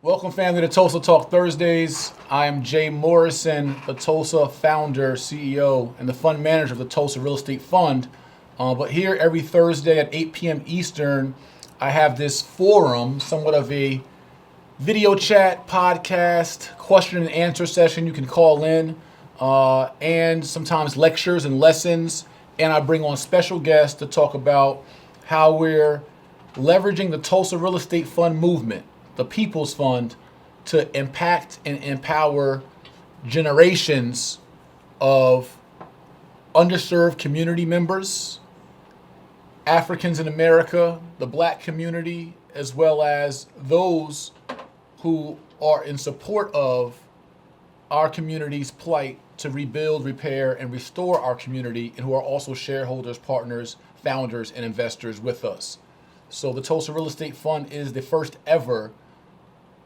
Welcome, family, to Tulsa Talk Thursdays. I am Jay Morrison, the Tulsa founder, CEO, and the fund manager of the Tulsa Real Estate Fund. But here every Thursday at 8 p.m. Eastern, I have this forum, somewhat of a video chat, podcast, question and answer session. You can call in, and sometimes lectures and lessons. And I bring on special guests to talk about how we're leveraging the Tulsa Real Estate Fund movement, the People's Fund, to impact and empower generations of underserved community members, Africans in America, the Black community, as well as those who are in support of our community's plight to rebuild, repair, and restore our community, and who are also shareholders, partners, founders, and investors with us. So the Tulsa Real Estate Fund is the first ever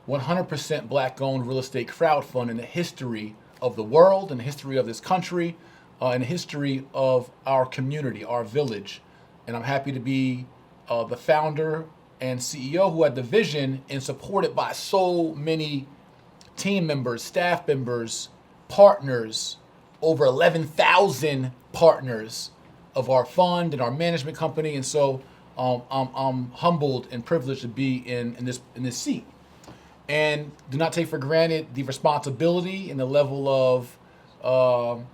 100% Black-owned real estate crowdfund in the history of the world, in the history of this country, in the history of our community, our village. And I'm happy to be the founder and CEO who had the vision and supported by so many team members, staff members, partners, over 11,000 partners of our fund and our management company. And so I'm humbled and privileged to be in this seat. And do not take for granted the responsibility and the level of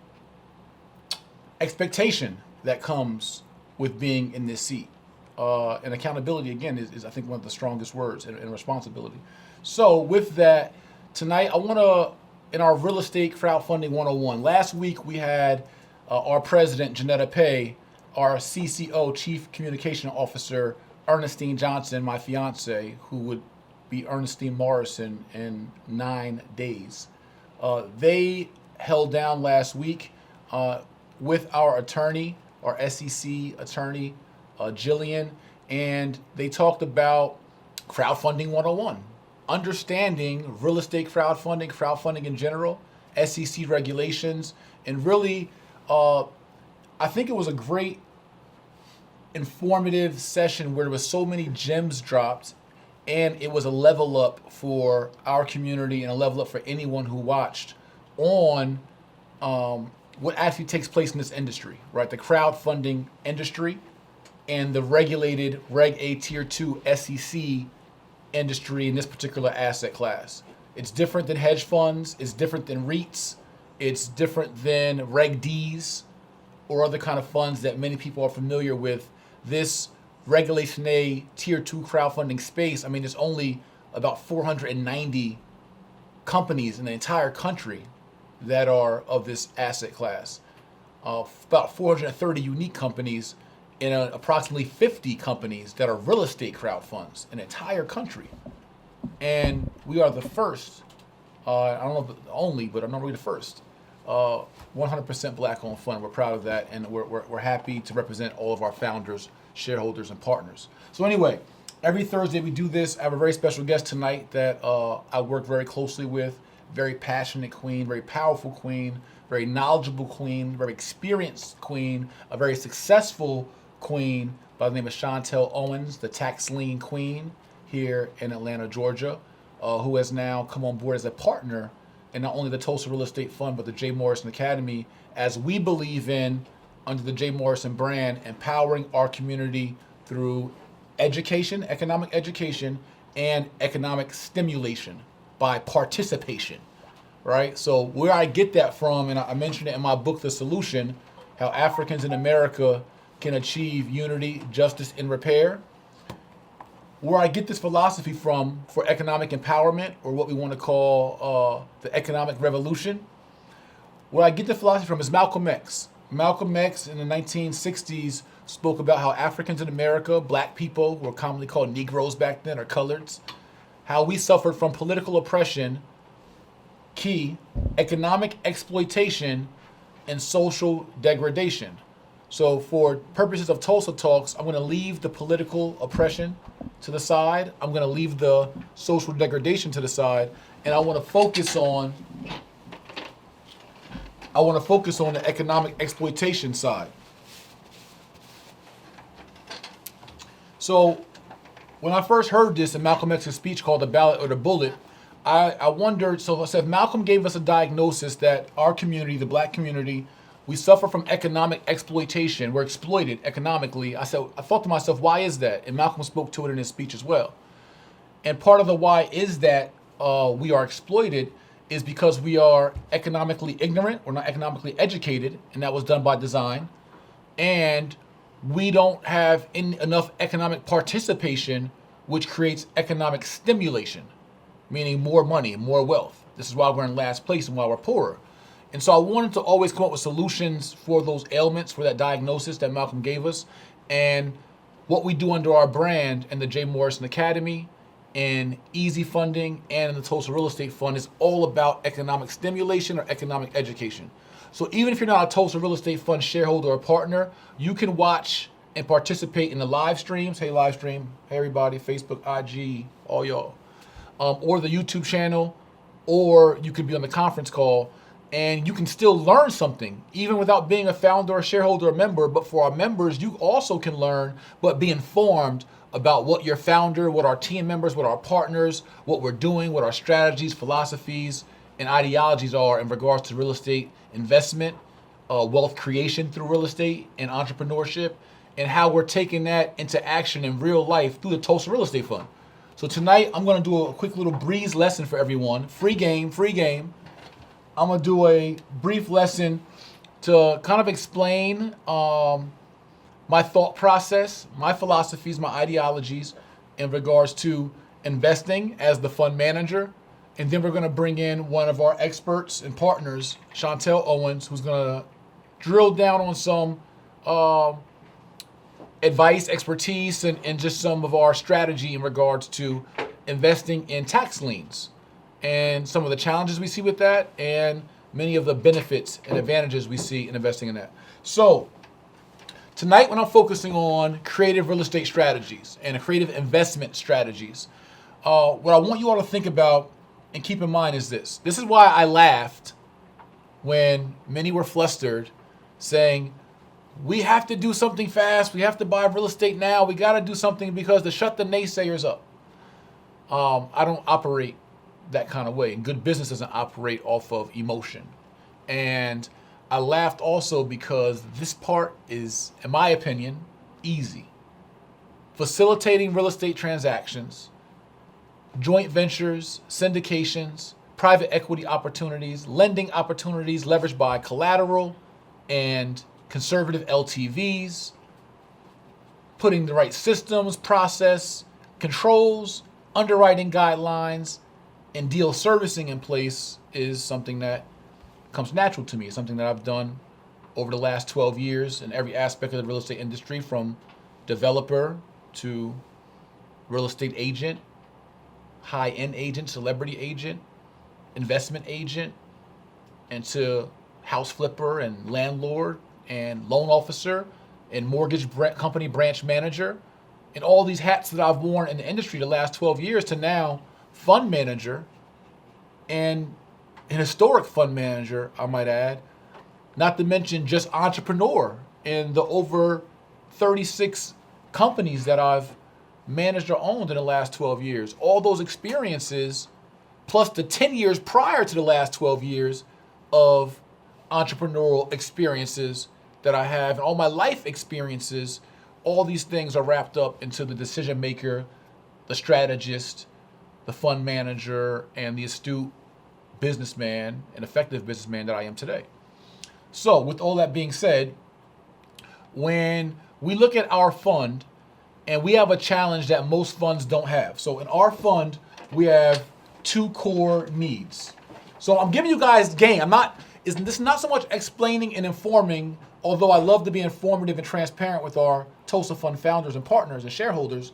expectation that comes with being in this seat. And accountability, again, is I think one of the strongest words, and responsibility. So with that, tonight I want to, in our Real Estate Crowdfunding 101, last week we had our president, Janetta Pay, our CCO, Chief Communication Officer, Ernestine Johnson, my fiance, who would be Ernestine Morrison in 9 days. They held down last week with our attorney, our SEC attorney, Jillian, and they talked about crowdfunding 101, understanding real estate crowdfunding in general, SEC regulations, and really, I think it was a great informative session where there was so many gems dropped, and it was a level up for our community and a level up for anyone who watched on what actually takes place in this industry, right? The crowdfunding industry and the regulated Reg A Tier 2 SEC industry in this particular asset class. It's different than hedge funds, it's different than REITs, it's different than Reg Ds or other kind of funds that many people are familiar with. This Regulation A Tier 2 crowdfunding space, I mean, there's only about 490 companies in the entire country that are of this asset class. About 430 unique companies and approximately 50 companies that are real estate crowd funds in the entire country. And we are the first, I don't know if the only, but I'm not really the first, 100% Black-owned fund. We're proud of that, and we're happy to represent all of our founders, shareholders, and partners. So anyway, every Thursday we do this. I have a very special guest tonight that I work very closely with. Very passionate queen, very powerful queen, very knowledgeable queen, very experienced queen, a very successful queen by the name of Chantelle Owens, the Tax Lien queen here in Atlanta, Georgia, who has now come on board as a partner in not only the Tulsa Real Estate Fund, but the Jay Morrison Academy, as we believe in, under the Jay Morrison brand, empowering our community through education, economic education, and economic stimulation by participation, right? So where I get that from, and I mentioned it in my book, The Solution, how Africans in America can achieve unity, justice, and repair. Where I get this philosophy from for economic empowerment, or what we want to call the economic revolution, where I get the philosophy from is Malcolm X. Malcolm X in the 1960s spoke about how Africans in America, Black people, who were commonly called Negroes back then, or coloreds, how we suffered from political oppression, key, economic exploitation, and social degradation. So for purposes of Tulsa Talks, I'm going to leave the political oppression to the side. I'm going to leave the social degradation to the side, and I want to focus on the economic exploitation side. So when I first heard this in Malcolm X's speech called The Ballot or the Bullet, I wondered, so I said Malcolm gave us a diagnosis that our community, the black community, we suffer from economic exploitation. We're exploited economically. I thought to myself, why is that? And Malcolm spoke to it in his speech as well. And part of the why is that we are exploited is because we are economically ignorant, we're not economically educated, and that was done by design. And we don't have enough economic participation, which creates economic stimulation, meaning more money, more wealth. This is why we're in last place and why we're poorer. And so I wanted to always come up with solutions for those ailments, for that diagnosis that Malcolm gave us. And what we do under our brand in the Jay Morrison Academy, in Easy Funding, and in the Tulsa Real Estate Fund is all about economic stimulation or economic education. So even if you're not a Tulsa Real Estate Fund shareholder or partner, you can watch and participate in the live streams. Hey, live stream. Hey, everybody. Facebook, IG, all y'all. Or the YouTube channel, or you could be on the conference call, and you can still learn something, even without being a founder, a shareholder, or member. But for our members, you also can learn, but be informed about what your founder, what our team members, what our partners, what we're doing, what our strategies, philosophies, and ideologies are in regards to real estate investment, wealth creation through real estate and entrepreneurship, and how we're taking that into action in real life through the Tulsa Real Estate Fund. So tonight, I'm gonna do a quick little breeze lesson for everyone. Free game. I'm gonna do a brief lesson to kind of explain my thought process, my philosophies, my ideologies in regards to investing as the fund manager. And then we're going to bring in one of our experts and partners, Chantelle Owens, who's going to drill down on some advice, expertise, and just some of our strategy in regards to investing in tax liens and some of the challenges we see with that and many of the benefits and advantages we see in investing in that. So tonight, when I'm focusing on creative real estate strategies and creative investment strategies, what I want you all to think about and keep in mind is this. This is why I laughed when many were flustered saying, we have to do something fast. We have to buy real estate now. We got to do something because to shut the naysayers up. I don't operate that kind of way. And good business doesn't operate off of emotion. And I laughed also because this part is, in my opinion, easy. Facilitating real estate transactions, joint ventures, syndications, private equity opportunities, lending opportunities leveraged by collateral and conservative LTVs, putting the right systems, process, controls, underwriting guidelines, and deal servicing in place is something that comes natural to me. It's something that I've done over the last 12 years in every aspect of the real estate industry, from developer to real estate agent, high-end agent, celebrity agent, investment agent, and to house flipper and landlord and loan officer and mortgage company branch manager, and all these hats that I've worn in the industry the last 12 years to now fund manager, and an historic fund manager, I might add, not to mention just entrepreneur in the over 36 companies that I've managed or owned in the last 12 years. All those experiences, plus the 10 years prior to the last 12 years of entrepreneurial experiences that I have, and all my life experiences, all these things are wrapped up into the decision maker, the strategist, the fund manager, and the astute businessman and effective businessman that I am today. So with all that being said, when we look at our fund, and we have a challenge that most funds don't have. So in our fund, we have two core needs. So I'm giving you guys game. This is not so much explaining and informing, although I love to be informative and transparent with our Tulsa Fund founders and partners and shareholders,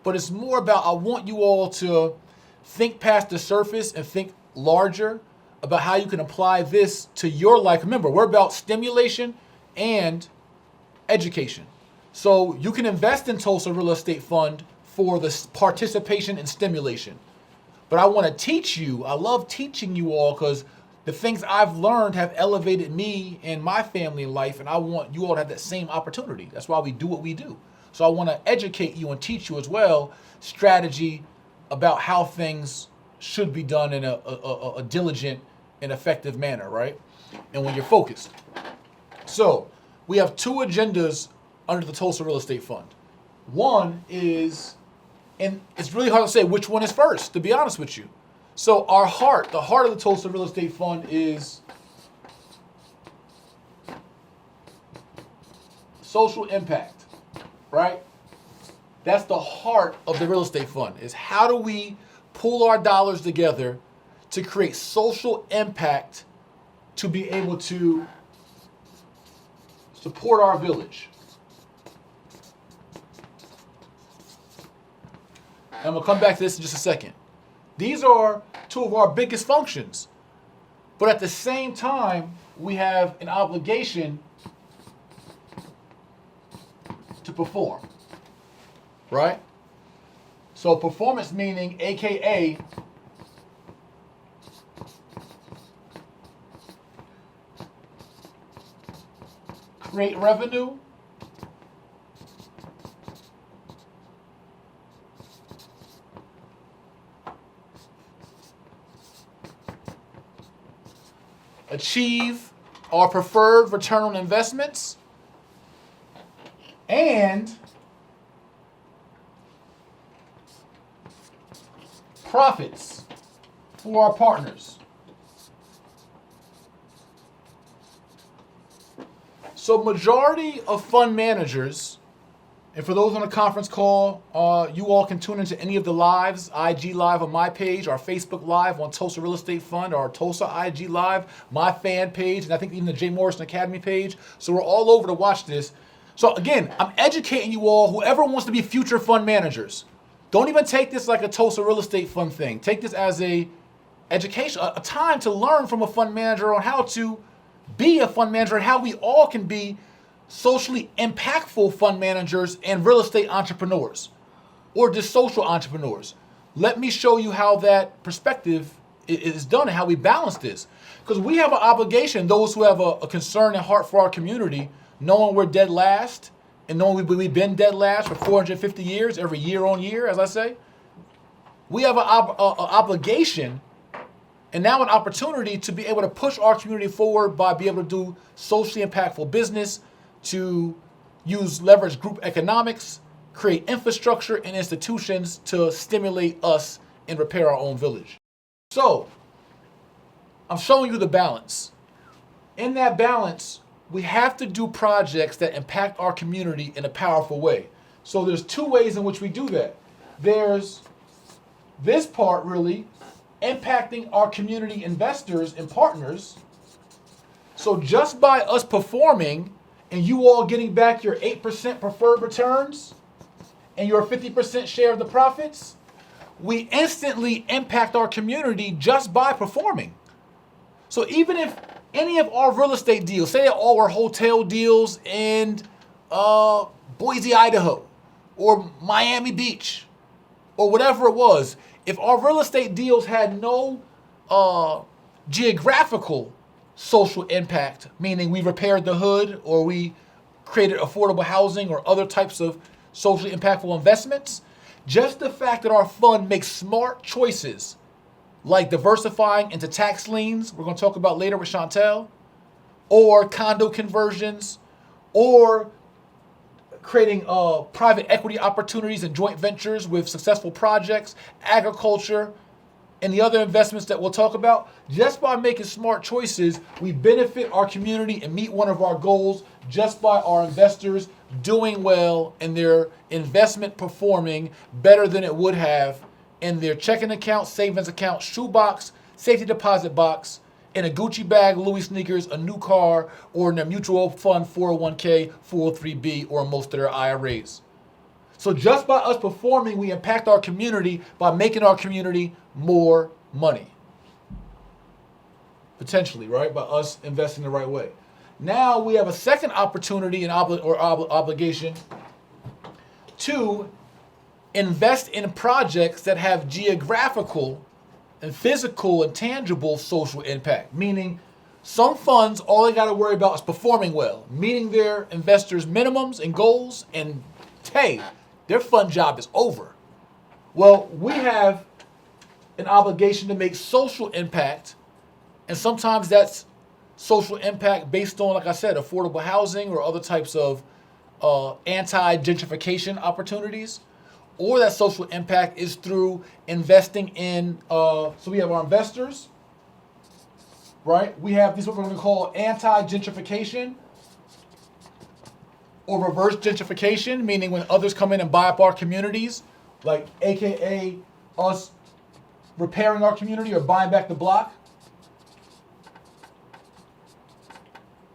but it's more about I want you all to think past the surface and think larger about how you can apply this to your life. Remember, we're about stimulation and education. So you can invest in Tulsa Real Estate Fund for the participation and stimulation. But I want to teach you, I love teaching you all because the things I've learned have elevated me and my family in life, and I want you all to have that same opportunity. That's why we do what we do. So I want to educate you and teach you as well strategy about how things should be done in a diligent and effective manner, right? And when you're focused. So we have two agendas under the Tulsa Real Estate Fund. One is, and it's really hard to say which one is first, to be honest with you. So the heart of the Tulsa Real Estate Fund is social impact, right? That's the heart of the real estate fund, is how do we pull our dollars together to create social impact to be able to support our village. And I'm going to come back to this in just a second. These are two of our biggest functions. But at the same time, we have an obligation to perform. Right? So performance meaning, AKA, create revenue, achieve our preferred return on investments, and profits for our partners. So majority of fund managers, and for those on the conference call, you all can tune into any of the lives, IG Live on my page, our Facebook Live on Tulsa Real Estate Fund, our Tulsa IG Live, my fan page, and I think even the Jay Morrison Academy page. So we're all over to watch this. So again, I'm educating you all, whoever wants to be future fund managers. Don't even take this like a Tulsa Real Estate Fund thing. Take this as a education, a time to learn from a fund manager on how to be a fund manager and how we all can be socially impactful fund managers and real estate entrepreneurs, or just social entrepreneurs. Let me show you how that perspective is done and how we balance this. Because we have an obligation, those who have a concern and heart for our community, knowing we're dead last, and knowing we've been dead last for 450 years, every year on year, as I say, we have an obligation and now an opportunity to be able to push our community forward by being able to do socially impactful business, to use leverage group economics, create infrastructure and institutions to stimulate us and repair our own village. So, I'm showing you the balance. In that balance, we have to do projects that impact our community in a powerful way. So there's two ways in which we do that. There's this part really, impacting our community investors and partners. So just by us performing and you all getting back your 8% preferred returns and your 50% share of the profits, we instantly impact our community just by performing. So even if any of our real estate deals, say they all were hotel deals in Boise, Idaho, or Miami Beach, or whatever it was, if our real estate deals had no geographical social impact, meaning we repaired the hood or we created affordable housing or other types of socially impactful investments, just the fact that our fund makes smart choices like diversifying into tax liens, we're going to talk about later with Chantelle, or condo conversions, or creating private equity opportunities and joint ventures with successful projects, agriculture, and the other investments that we'll talk about. Just by making smart choices, we benefit our community and meet one of our goals just by our investors doing well and their investment performing better than it would have in their checking account, savings account, shoebox, safety deposit box, in a Gucci bag, Louis sneakers, a new car, or in a mutual fund 401k, 403b, or most of their IRAs. So just by us performing, we impact our community by making our community more money. Potentially, right? By us investing the right way. Now we have a second opportunity and obligation to invest in projects that have geographical and physical and tangible social impact. Meaning some funds, all they got to worry about is performing well, meeting their investors' minimums and goals, and hey, their fund job is over. Well, we have an obligation to make social impact. And sometimes that's social impact based on, like I said, affordable housing or other types of anti-gentrification opportunities. Or that social impact is through investing in, so we have our investors, right? We have this what we're going to call anti-gentrification or reverse gentrification, meaning when others come in and buy up our communities, like AKA us repairing our community or buying back the block.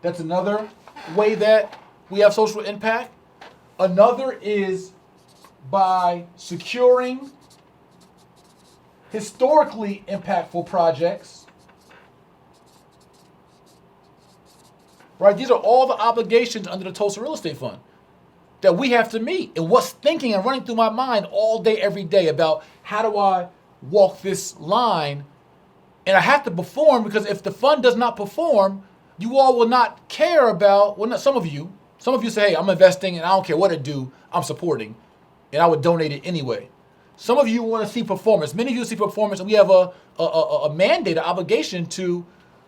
That's another way that we have social impact. Another is by securing historically impactful projects. Right? These are all the obligations under the Tulsa Real Estate Fund that we have to meet. And what's thinking and running through my mind all day, every day about how do I walk this line? And I have to perform, because if the fund does not perform, you all will not care about, well, not some of you say, hey, I'm investing and I don't care what it do, I'm supporting. And I would donate it anyway. Some of you want to see performance. Many of you see performance, and we have a mandate, an obligation to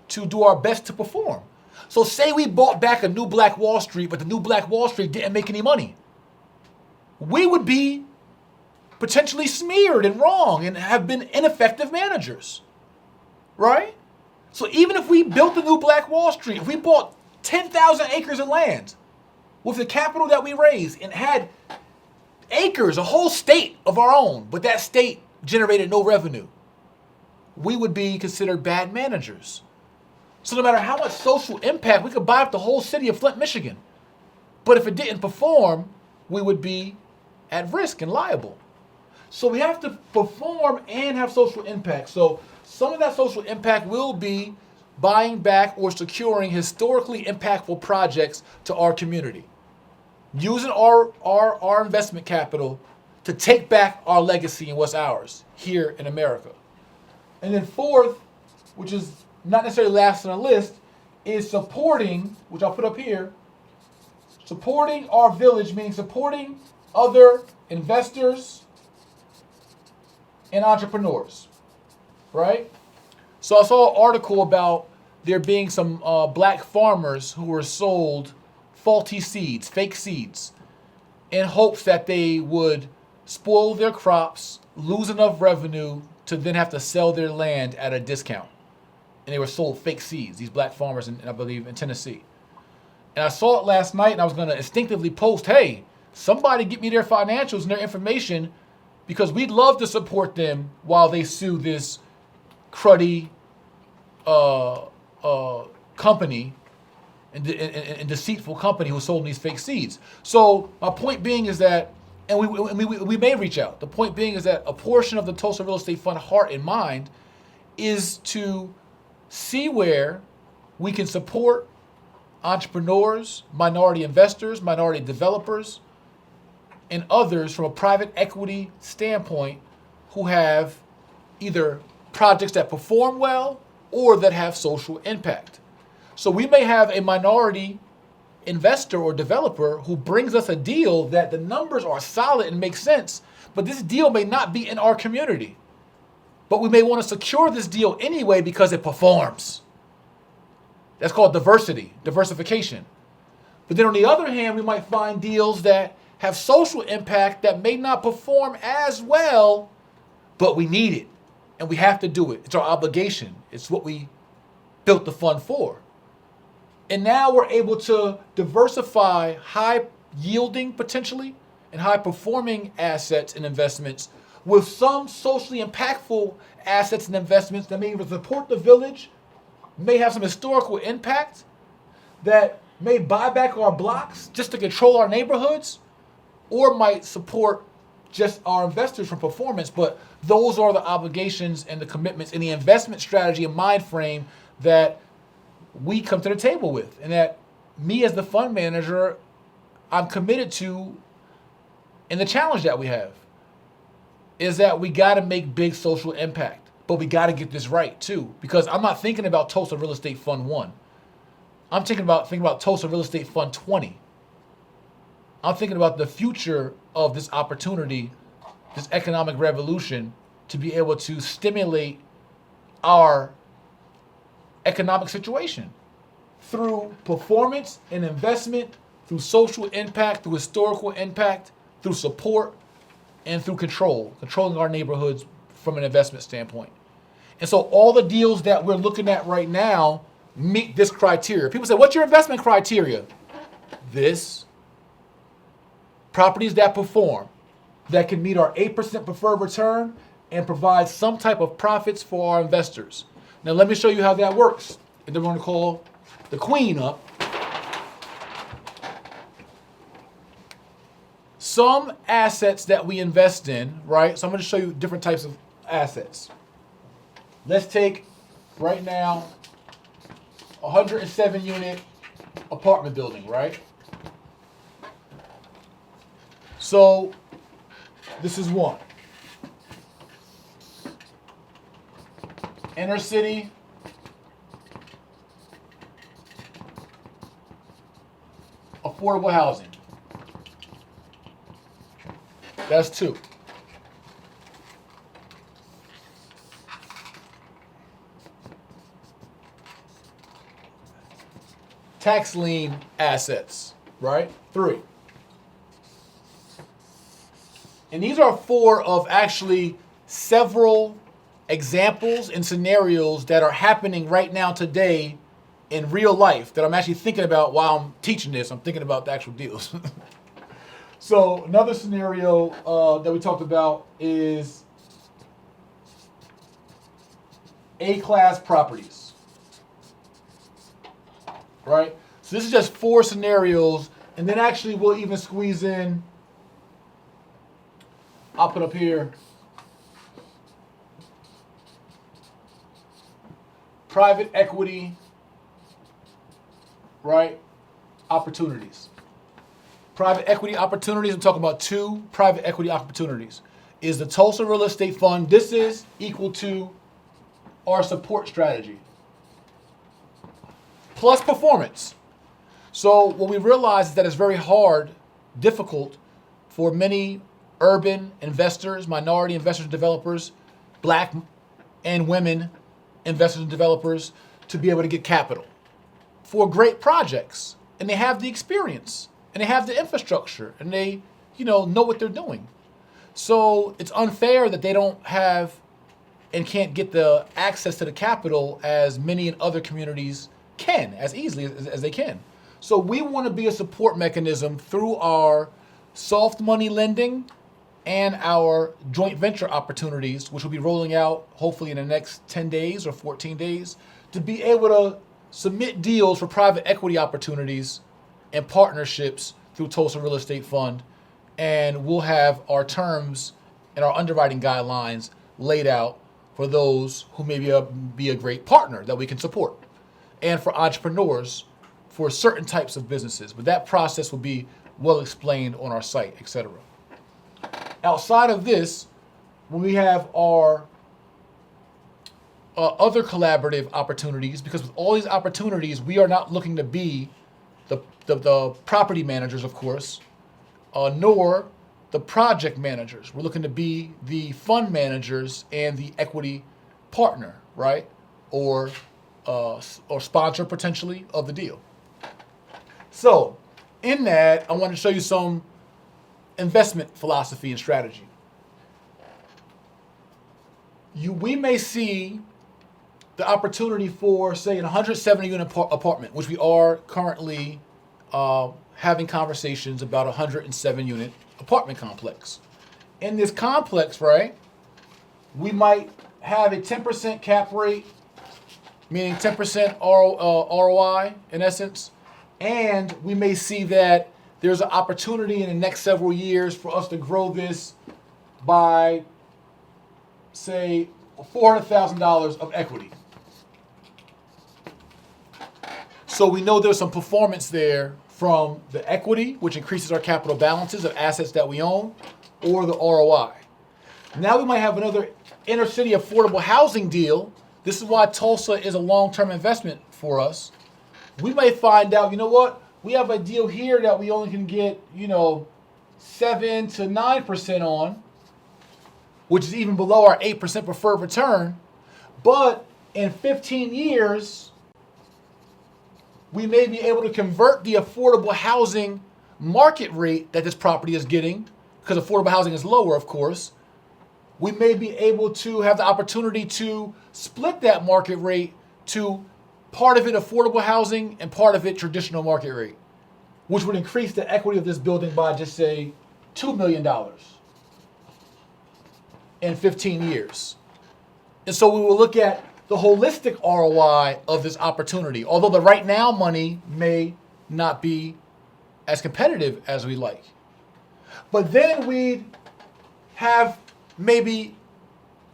do our best to perform. So say we bought back a new Black Wall Street, but the new Black Wall Street didn't make any money. We would be potentially smeared and wrong and have been ineffective managers, right? So even if we built the new Black Wall Street, if we bought 10,000 acres of land with the capital that we raised and had acres, a whole state of our own, but that state generated no revenue, we would be considered bad managers. So no matter how much social impact, we could buy up the whole city of Flint, Michigan. But if it didn't perform, we would be at risk and liable. So we have to perform and have social impact. So some of that social impact will be buying back or securing historically impactful projects to our community, using our investment capital to take back our legacy and what's ours here in America. And then fourth, which is not necessarily last on the list, is supporting, which I'll put up here, supporting our village, meaning supporting other investors and entrepreneurs, right? So I saw an article about there being some black farmers who were sold faulty seeds, fake seeds, in hopes that they would spoil their crops, lose enough revenue to then have to sell their land at a discount. And they were sold fake seeds, these black farmers, I believe, in Tennessee. And I saw it last night, and I was going to instinctively post, hey, somebody get me their financials and their information, because we'd love to support them while they sue this cruddy company and deceitful company who sold these fake seeds. So my point being is that, and we may reach out. The point being is that a portion of the Tulsa Real Estate Fund heart and mind is to see where we can support entrepreneurs, minority investors, minority developers, and others from a private equity standpoint who have either projects that perform well or that have social impact. So we may have a minority investor or developer who brings us a deal that the numbers are solid and make sense, but this deal may not be in our community. But we may want to secure this deal anyway because it performs. That's called diversification. But then on the other hand, we might find deals that have social impact that may not perform as well, but we need it and we have to do it. It's our obligation. It's what we built the fund for. And now we're able to diversify high yielding potentially and high performing assets and investments with some socially impactful assets and investments that may support the village, may have some historical impact, that may buy back our blocks just to control our neighborhoods, or might support just our investors from performance. But those are the obligations and the commitments and the investment strategy and mind frame that we come to the table with, and that me as the fund manager, I'm committed to. And the challenge that we have is that we got to make big social impact, but we got to get this right too, because I'm not thinking about Tulsa Real Estate Fund 1. I'm thinking about Tulsa Real Estate Fund 20. I'm thinking about the future of this opportunity, this economic revolution to be able to stimulate our economic situation through performance and investment, through social impact, through historical impact, through support, and through controlling our neighborhoods from an investment standpoint. And so all the deals that we're looking at right now meet this criteria. People say, what's your investment criteria? This. Properties that perform, that can meet our 8% preferred return and provide some type of profits for our investors. Now let me show you how that works. And then we're going to call the queen up. Some assets that we invest in, right? So I'm going to show you different types of assets. Let's take right now 107 unit apartment building, right? So this is one. Inner city. Affordable housing. That's two. Tax lien assets, right? Three. And these are four of actually several examples and scenarios that are happening right now today in real life that I'm actually thinking about while I'm teaching this. I'm thinking about the actual deals. So another scenario that we talked about is A-class properties, right? So this is just four scenarios, and then actually we'll even squeeze in, I'll put up here, private equity, right, opportunities. Private equity opportunities, I'm talking about two private equity opportunities. Is the Tulsa Real Estate Fund, this is equal to our support strategy, plus performance. So what we realize is that it's very hard, difficult for many urban investors, minority investors and developers, black and women investors and developers to be able to get capital for great projects. And they have the experience and they have the infrastructure and they, know what they're doing. So it's unfair that they don't have and can't get the access to the capital as many in other communities can, as easily as they can. So we want to be a support mechanism through our soft money lending and our joint venture opportunities, which will be rolling out hopefully in the next 10 days or 14 days, to be able to submit deals for private equity opportunities and partnerships through Tulsa Real Estate Fund. And we'll have our terms and our underwriting guidelines laid out for those who may be a great partner that we can support, and for entrepreneurs for certain types of businesses. But that process will be well explained on our site, etc. Outside of this, when we have our other collaborative opportunities, because with all these opportunities, we are not looking to be the property managers, of course, nor the project managers. We're looking to be the fund managers and the equity partner, right? Or sponsor potentially of the deal. So in that, I want to show you some investment philosophy and strategy. We may see the opportunity for, say, an 170 unit apartment, which we are currently having conversations about a 107 unit apartment complex. In this complex, right, we might have a 10% cap rate, meaning 10% ROI in essence, and we may see that there's an opportunity in the next several years for us to grow this by, say, $400,000 of equity. So we know there's some performance there from the equity, which increases our capital balances of assets that we own, or the ROI. Now we might have another inner city affordable housing deal. This is why Tulsa is a long-term investment for us. We may find out, we have a deal here that we only can get, 7 to 9% on. which is even below our 8% preferred return. But in 15 years, we may be able to convert the affordable housing market rate that this property is getting, because affordable housing is lower, of course. We may be able to have the opportunity to split that market rate to part of it affordable housing and part of it traditional market rate, which would increase the equity of this building by just say $2 million in 15 years. And so we will look at the holistic ROI of this opportunity, although the right now money may not be as competitive as we like. But then we'd have maybe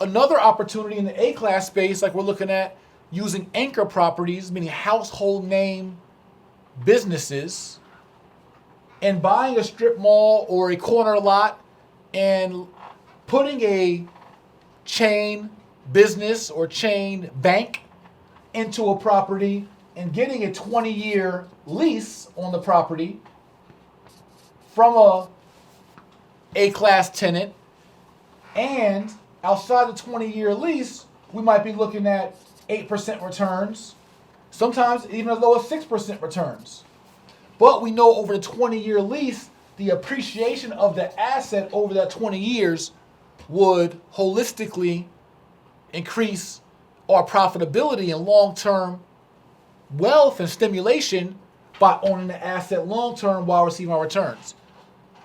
another opportunity in the A-class space, like we're looking at using anchor properties, meaning household name businesses, and buying a strip mall or a corner lot and putting a chain business or chain bank into a property and getting a 20-year lease on the property from a A-class tenant. And outside the 20-year lease, we might be looking at 8% returns, sometimes even as low as 6% returns. But we know over the 20-year lease, the appreciation of the asset over that 20 years would holistically increase our profitability and long-term wealth and stimulation by owning the asset long-term while receiving our returns.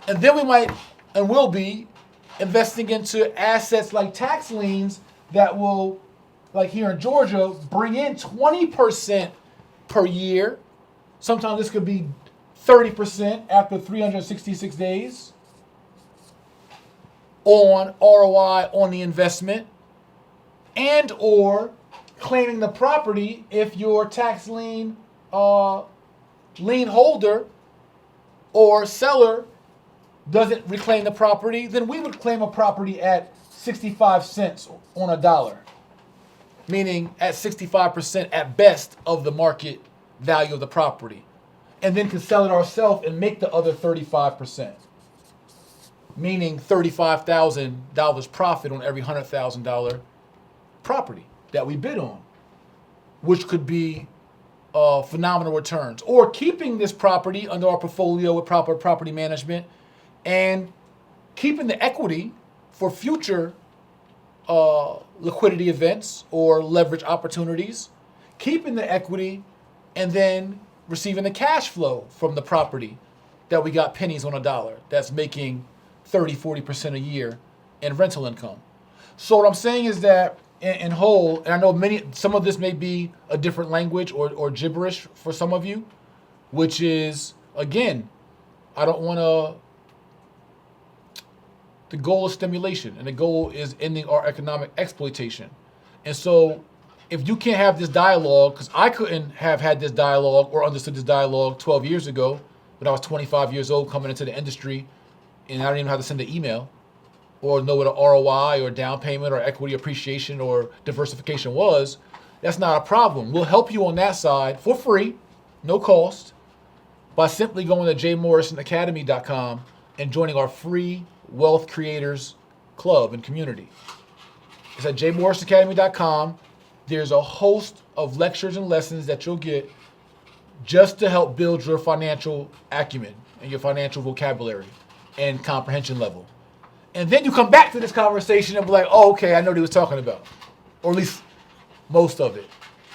And then we might and will be investing into assets like tax liens that will, like here in Georgia, bring in 20% per year. Sometimes this could be 30% after 366 days on ROI on the investment, and or claiming the property if your tax lien lien holder or seller doesn't reclaim the property, then we would claim a property at 65 cents on a dollar, meaning at 65% at best of the market value of the property, and then can sell it ourselves and make the other 35%, meaning $35,000 profit on every $100,000 property that we bid on, which could be phenomenal returns. Or keeping this property under our portfolio with proper property management and keeping the equity for future liquidity events or leverage opportunities, keeping the equity and then receiving the cash flow from the property that we got pennies on a dollar that's making 30-40% a year in rental income. So what I'm saying is that in whole, and I know some of this may be a different language or gibberish for some of you, which is, again, I don't want to, the goal is stimulation, and the goal is ending our economic exploitation. And so if you can't have this dialogue, because I couldn't have had this dialogue or understood this dialogue 12 years ago when I was 25 years old coming into the industry, and I didn't even know how to send an email or know what an ROI or down payment or equity appreciation or diversification was, that's not a problem. We'll help you on that side for free, no cost, by simply going to jmorrisonacademy.com and joining our free Wealth Creators Club and community. It's at jmorrisonacademy.com. There's a host of lectures and lessons that you'll get just to help build your financial acumen and your financial vocabulary and comprehension level. And then you come back to this conversation and be like, oh, okay, I know what he was talking about. Or at least most of it.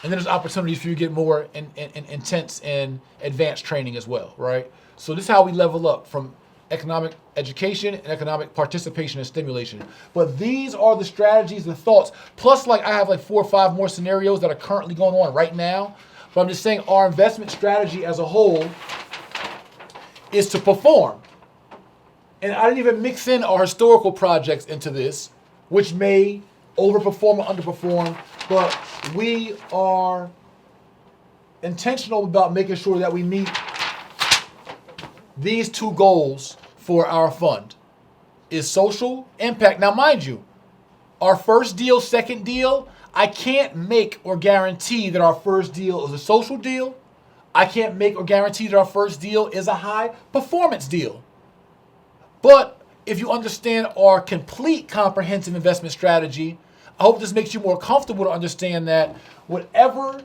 And then there's opportunities for you to get more intense and advanced training as well, right? So this is how we level up from economic education and economic participation and stimulation. But these are the strategies and thoughts. Plus, I have 4 or 5 more scenarios that are currently going on right now. But I'm just saying our investment strategy as a whole is to perform. And I didn't even mix in our historical projects into this, which may overperform or underperform, but we are intentional about making sure that we meet these 2 goals for our fund. Is social impact. Now, mind you, our first deal, second deal, I can't make or guarantee that our first deal is a social deal. I can't make or guarantee that our first deal is a high performance deal. But if you understand our complete comprehensive investment strategy, I hope this makes you more comfortable to understand that wherever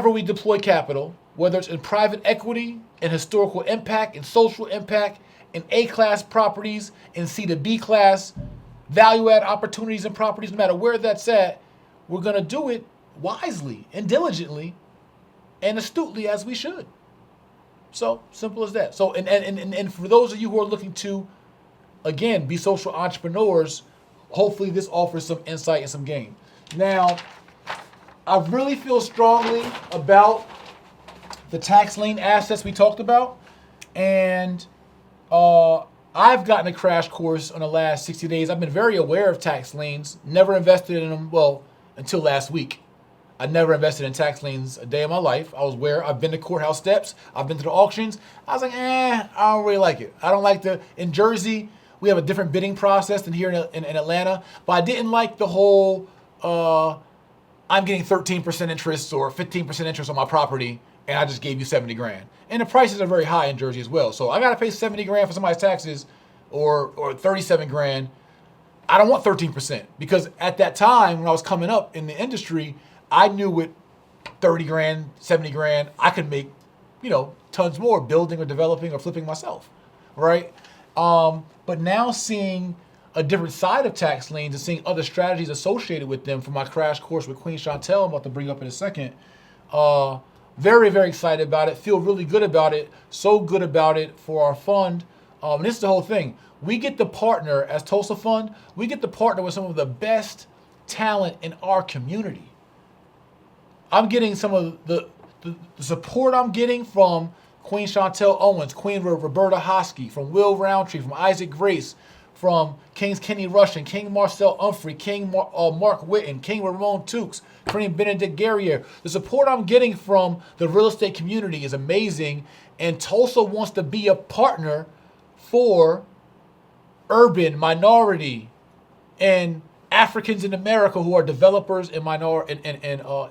we deploy capital, whether it's in private equity, in historical impact, in social impact, in A-class properties, in C to B class, value-add opportunities and properties, no matter where that's at, we're going to do it wisely and diligently and astutely as we should. So simple as that. So and for those of you who are looking to, again, be social entrepreneurs, hopefully this offers some insight and some game. Now, I really feel strongly about the tax lien assets we talked about, and I've gotten a crash course on the last 60 days. I've been very aware of tax liens, never invested in them, well, until last week. I never invested in tax liens a day in my life. I was aware. I've been to courthouse steps. I've been to the auctions. I was like, I don't really like it. I don't like in Jersey, we have a different bidding process than here in Atlanta, but I didn't like the whole, I'm getting 13% interest or 15% interest on my property, and I just gave you 70 grand. And the prices are very high in Jersey as well. So I got to pay 70 grand for somebody's taxes or 37 grand. I don't want 13% because at that time when I was coming up in the industry, I knew with 30 grand, 70 grand, I could make, tons more building or developing or flipping myself, right? But now seeing a different side of tax liens and seeing other strategies associated with them from my crash course with Queen Chantelle, I'm about to bring up in a second, very, very excited about it, feel really good about it, so good about it for our fund. And this is the whole thing. We get to partner, as Tulsa Fund, we get to partner with some of the best talent in our community. I'm getting some of the support I'm getting from Queen Chantelle Owens, Queen Roberta Hosky, from Will Roundtree, from Isaac Grace, from King's Kenny Russian, King Marcel Humphrey, King Mark Witten, King Ramon Tukes, Queen Benedict Guerrier. The support I'm getting from the real estate community is amazing, and Tulsa wants to be a partner for urban, minority, and Africans in America who are developers and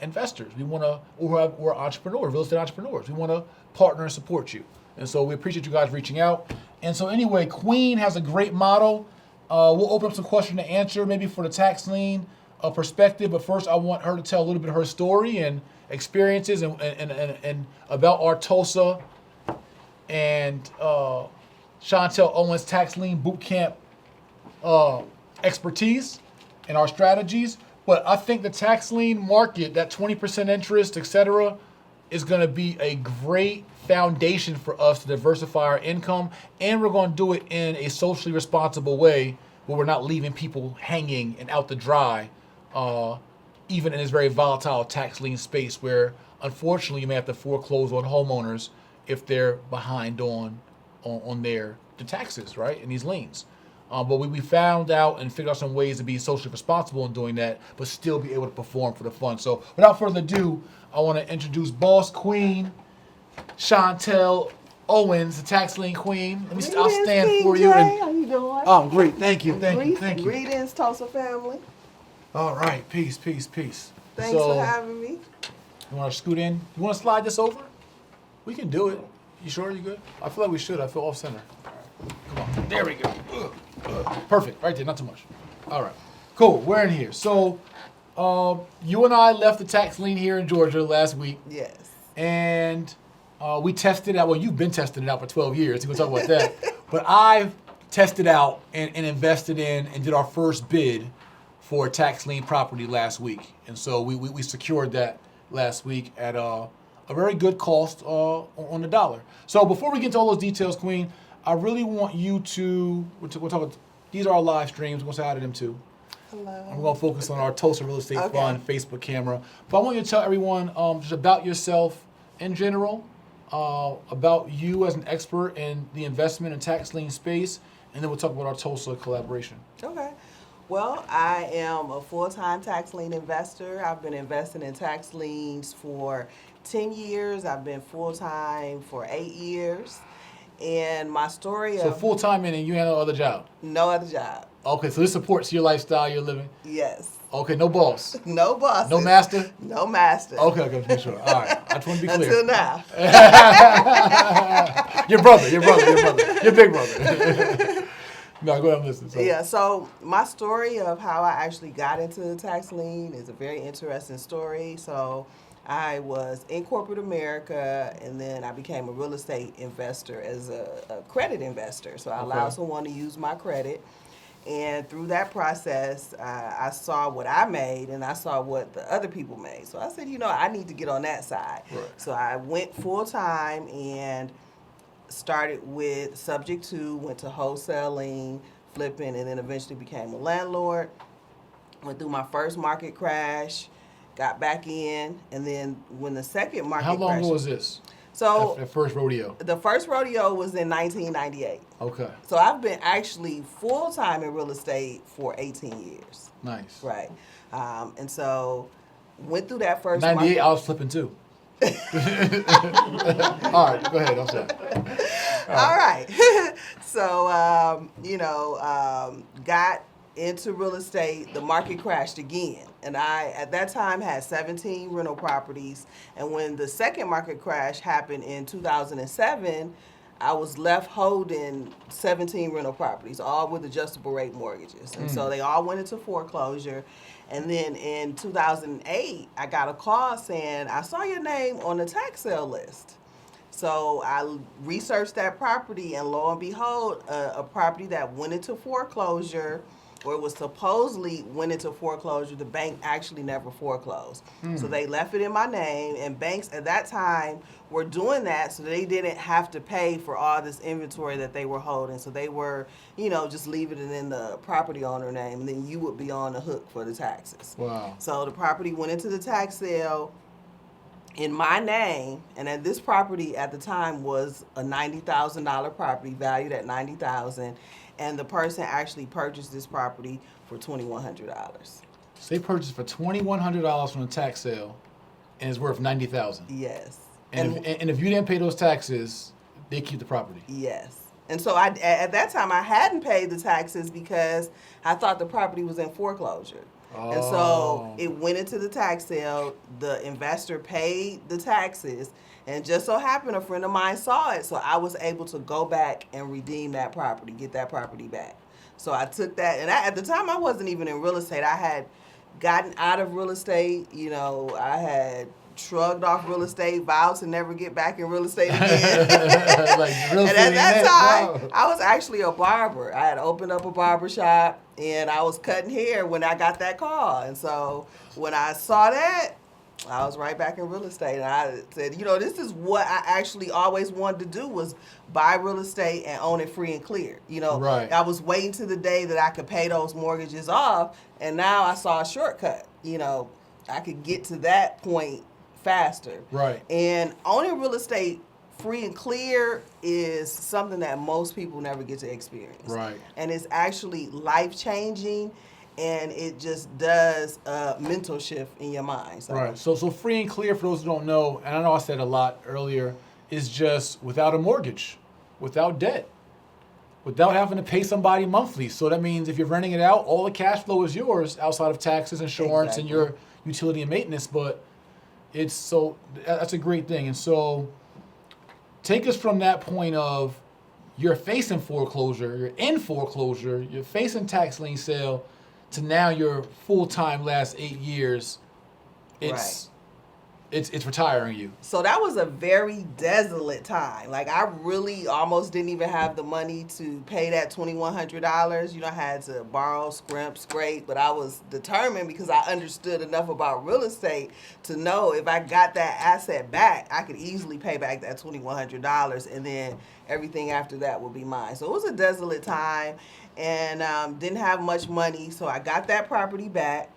investors. We want to, we're entrepreneurs, real estate entrepreneurs. We want to partner and support you. And so we appreciate you guys reaching out. And so anyway, Queen has a great model. We'll open up some question and answer maybe for the tax lien perspective. But first, I want her to tell a little bit of her story and experiences and about our Tulsa and Chantelle Owens tax lien bootcamp expertise and our strategies. But I think the tax lien market, that 20% interest, et cetera, is going to be a great foundation for us to diversify our income, and we're going to do it in a socially responsible way where we're not leaving people hanging and out to dry, even in this very volatile tax lien space where, unfortunately, you may have to foreclose on homeowners if they're behind on the taxes, right, and these liens. But we found out and figured out some ways to be socially responsible in doing that, but still be able to perform for the fund. So without further ado, I want to introduce Boss Queen Chantelle Owens, the tax lien queen. I'll stand King for Jay. you. How you doing? Oh, great. Thank you. Thank you. Greetings, Tulsa family. All right. Peace. Thanks for having me. You want to scoot in? You want to slide this over? We can do it. You sure you good? I feel like we should. I feel off center. All right. Come on. There we go. Perfect. Right there. Not too much. All right. Cool. We're in here. So you and I left the tax lien here in Georgia last week. Yes. And we tested out. Well, you've been testing it out for 12 years. We'll talk about that. But I've tested out and invested in and did our first bid for a tax lien property last week. And so we secured that last week at a very good cost on the dollar. So before we get into all those details, Queen, I really want you to, we'll talk about, these are our live streams. We'll say hi to them too. Hello. I'm going to focus on our Tulsa Real Estate Fund Facebook camera. But I want you to tell everyone just about yourself in general, about you as an expert in the investment and tax lien space, and then we'll talk about our Tulsa collaboration. Okay. Well, I am a full-time tax lien investor. I've been investing in tax liens for 10 years. I've been full-time for 8 years. And my story So full-time meaning you had no other job? No other job. Okay, so this supports your lifestyle you're living? Yes. Okay, no boss. No bosses. No master? No master. Okay, just make sure. All right. I just want to be clear. Until now. Your brother. Your big brother. No, go ahead and listen. So. Yeah, so my story of how I actually got into the tax lien is a very interesting story. So I was in corporate America, and then I became a real estate investor as a credit investor. So I allowed someone to use my credit. And through that process, I saw what I made and I saw what the other people made. So I said, I need to get on that side. Right. So I went full time and started with subject to, went to wholesaling, flipping, and then eventually became a landlord. Went through my first market crash, got back in, and then when the second market crash. How long ago was this? So that first rodeo. The first rodeo was in 1998. Okay. So I've been actually full-time in real estate for 18 years. Nice. Right. And so went through that first 98, market. I was flipping too. All right, go ahead. I'm sorry. All right. So, got into real estate. The market crashed again. And I, at that time, had 17 rental properties. And when the second market crash happened in 2007, I was left holding 17 rental properties, all with adjustable rate mortgages. And so they all went into foreclosure. And then in 2008, I got a call saying, I saw your name on the tax sale list. So I researched that property, and lo and behold, a property that went into foreclosure, or was supposedly went into foreclosure, the bank actually never foreclosed. So they left it in my name, and banks at that time were doing that so they didn't have to pay for all this inventory that they were holding. So they were, just leaving it in the property owner name, and then you would be on the hook for the taxes. Wow. So the property went into the tax sale in my name, and then this property at the time was a $90,000 property, valued at $90,000, and the person actually purchased this property for $2,100. So they purchased for $2,100 from the tax sale, and it's worth $90,000. Yes. And if you didn't pay those taxes, they keep the property. Yes. And so at that time, I hadn't paid the taxes because I thought the property was in foreclosure. And so it went into the tax sale. The investor paid the taxes, and just so happened a friend of mine saw it, so I was able to go back and redeem that property, get that property back. So I took that, and at the time I wasn't even in real estate. I had gotten out of real estate. I had shrugged off real estate, vowed to never get back in real estate again. And at that time, I was actually a barber. I had opened up a barber shop, and I was cutting hair when I got that call. And so when I saw that, I was right back in real estate. And I said, this is what I actually always wanted to do, was buy real estate and own it free and clear. Right. I was waiting to the day that I could pay those mortgages off, and now I saw a shortcut. I could get to that point faster. Right. And owning real estate free and clear is something that most people never get to experience. Right. And it's actually life-changing, and it just does a mental shift in your mind. So. Right. So free and clear, for those who don't know, and I know I said a lot earlier, is just without a mortgage, without debt, without having to pay somebody monthly. So that means if you're renting it out, all the cash flow is yours outside of taxes, insurance, and your utility and maintenance. But that's a great thing. And so take us from that point of you're facing foreclosure, you're in foreclosure, you're facing tax lien sale, to now you're full-time last 8 years. It's retiring you. So that was a very desolate time. Like, I really almost didn't even have the money to pay that $2,100. I had to borrow, scrape, but I was determined because I understood enough about real estate to know if I got that asset back, I could easily pay back that $2,100, and then everything after that would be mine. So it was a desolate time, and didn't have much money, so I got that property back.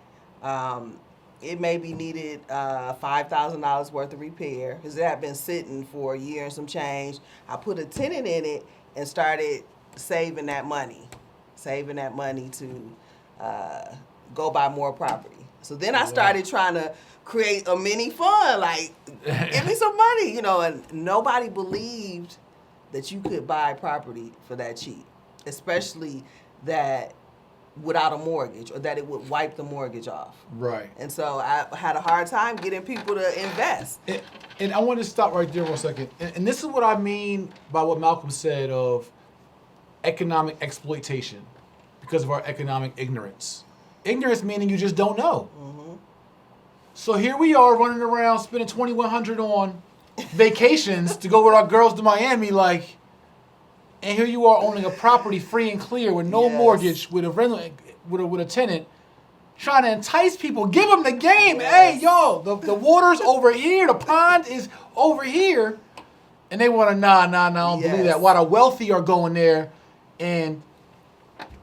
It maybe needed $5,000 worth of repair because it had been sitting for a year and some change. I put a tenant in it and started saving that money to go buy more property. So then I started trying to create a mini fund, like, give me some money, and nobody believed that you could buy property for that cheap, especially that without a mortgage, or that it would wipe the mortgage off. Right. And so I had a hard time getting people to invest. And I want to stop right there for a second. And this is what I mean by what Malcolm said of economic exploitation because of our economic ignorance. Ignorance meaning you just don't know. Mm-hmm. So here we are running around spending $2,100 on vacations to go with our girls to Miami, like, and here you are owning a property free and clear with no mortgage, with a rental, with a tenant, trying to entice people, give them the game. Yes. Hey, yo, the water's over here, the pond is over here, and they want to I don't believe that. While the wealthy are going there and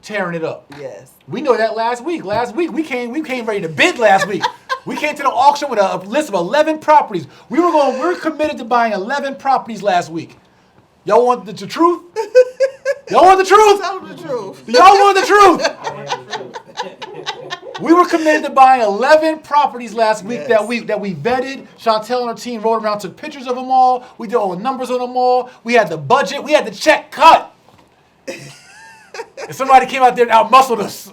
tearing it up. Yes. We know that last week. Last week we came ready to bid last week. We came to the auction with a list of 11 properties. We were committed to buying 11 properties last week. Y'all want the truth? Y'all want the truth? Tell them the truth. Y'all want the truth? We were committed to buying 11 properties last week that we vetted. Chantelle and her team rode around, took pictures of them all. We did all the numbers on them all. We had the budget. We had the check cut. And somebody came out there and out-muscled us.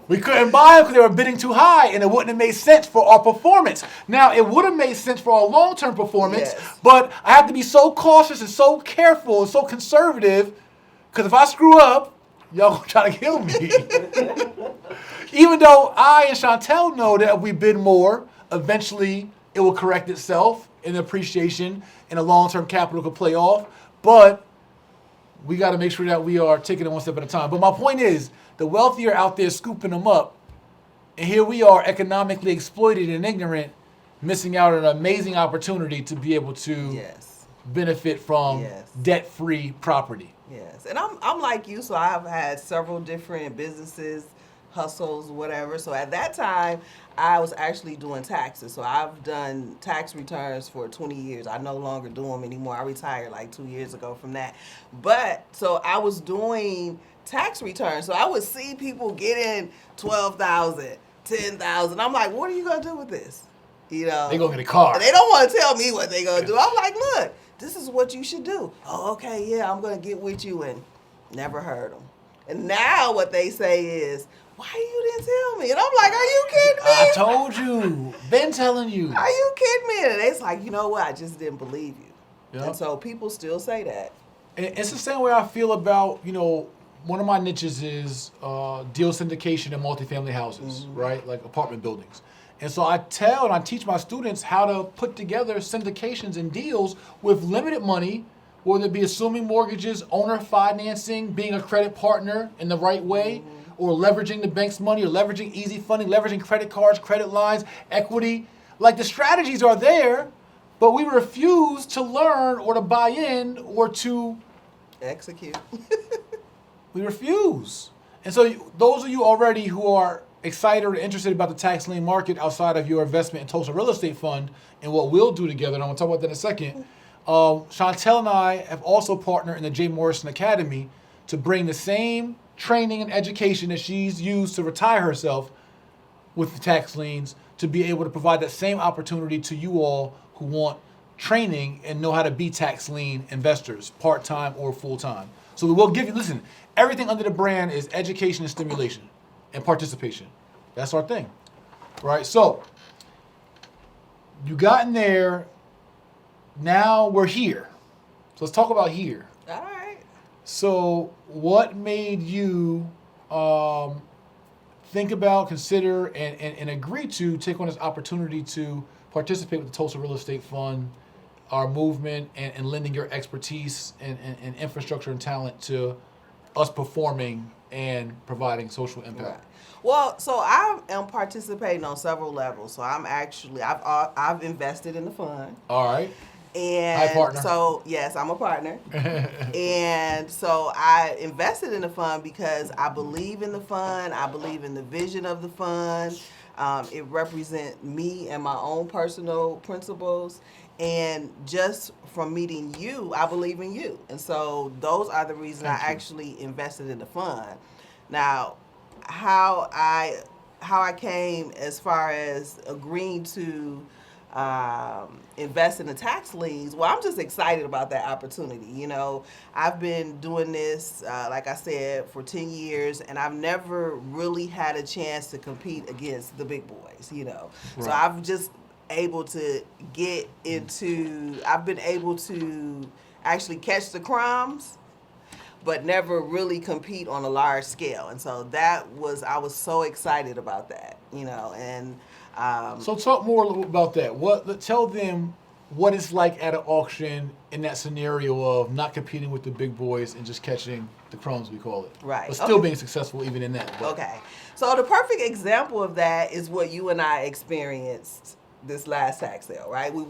We couldn't buy them because they were bidding too high, and it wouldn't have made sense for our performance. Now, it would have made sense for our long-term performance, but I have to be so cautious and so careful and so conservative, because if I screw up, y'all gonna try to kill me. Even though I and Chantelle know that if we bid more, eventually it will correct itself in appreciation and the long-term capital could play off, but we got to make sure that we are taking it one step at a time. But my point is, the wealthy are out there scooping them up, and here we are economically exploited and ignorant, missing out on an amazing opportunity to be able to benefit from debt-free property. Yes, and I'm like you, so I've had several different businesses, hustles, whatever. So at that time, I was actually doing taxes. So I've done tax returns for 20 years. I no longer do them anymore. I retired like 2 years ago from that. But so I was doing tax returns. So I would see people getting $12,000, $10,000. I'm like, what are you gonna do with this? You know, They gonna get a car. They don't want to tell me what they gonna do. I'm like, look, this is what you should do. Oh, okay, yeah, I'm gonna get with you, and never heard them. And now what they say is, why you didn't tell me? And I'm like, are you kidding me? I told you. Been telling you. Are you kidding me? And it's like, you know what? I just didn't believe you. Yep. And so people still say that. And it's the same way I feel about, one of my niches is deal syndication in multifamily houses, right? Like apartment buildings. And so I tell and I teach my students how to put together syndications and deals with limited money, whether it be assuming mortgages, owner financing, being a credit partner in the right way, or leveraging the bank's money, or leveraging easy funding, leveraging credit cards, credit lines, equity. Like the strategies are there, but we refuse to learn or to buy in or to execute. We refuse. And so those of you already who are excited or interested about the tax lien market outside of your investment in Tulsa Real Estate Fund and what we'll do together, and I'm going to talk about that in a second, Chantelle and I have also partnered in the Jay Morrison Academy to bring the same training and education that she's used to retire herself with the tax liens to be able to provide that same opportunity to you all who want training and know how to be tax lien investors, part-time or full-time. So we will give you, listen, everything under the brand is education and stimulation and participation. That's our thing, right? So you got in there, now we're here. So let's talk about here. All right. So what made you think about, consider, and agree to take on this opportunity to participate with the Tulsa Real Estate Fund, our movement, and lending your expertise and infrastructure and talent to us performing and providing social impact? Right. Well, so I am participating on several levels. So I've invested in the fund. All right. And hi, partner. So, yes, I'm a partner. And so I invested in the fund because I believe in the fund. I believe in the vision of the fund. It represents me and my own personal principles. And just from meeting you, I believe in you. And so those are the reasons I actually invested in the fund. Now, how I came as far as agreeing to invest in the tax liens. Well, I'm just excited about that opportunity. You know, I've been doing this, like I said, for 10 years, and I've never really had a chance to compete against the big boys, you know. Right. So I've just able to I've been able to actually catch the crumbs, but never really compete on a large scale. And so I was so excited about that, you know, and So talk more a little about that. Tell them what it's like at an auction in that scenario of not competing with the big boys and just catching the crumbs, we call it. Right. But still being successful even in that. But. Okay. So the perfect example of that is what you and I experienced this last tax sale, right? We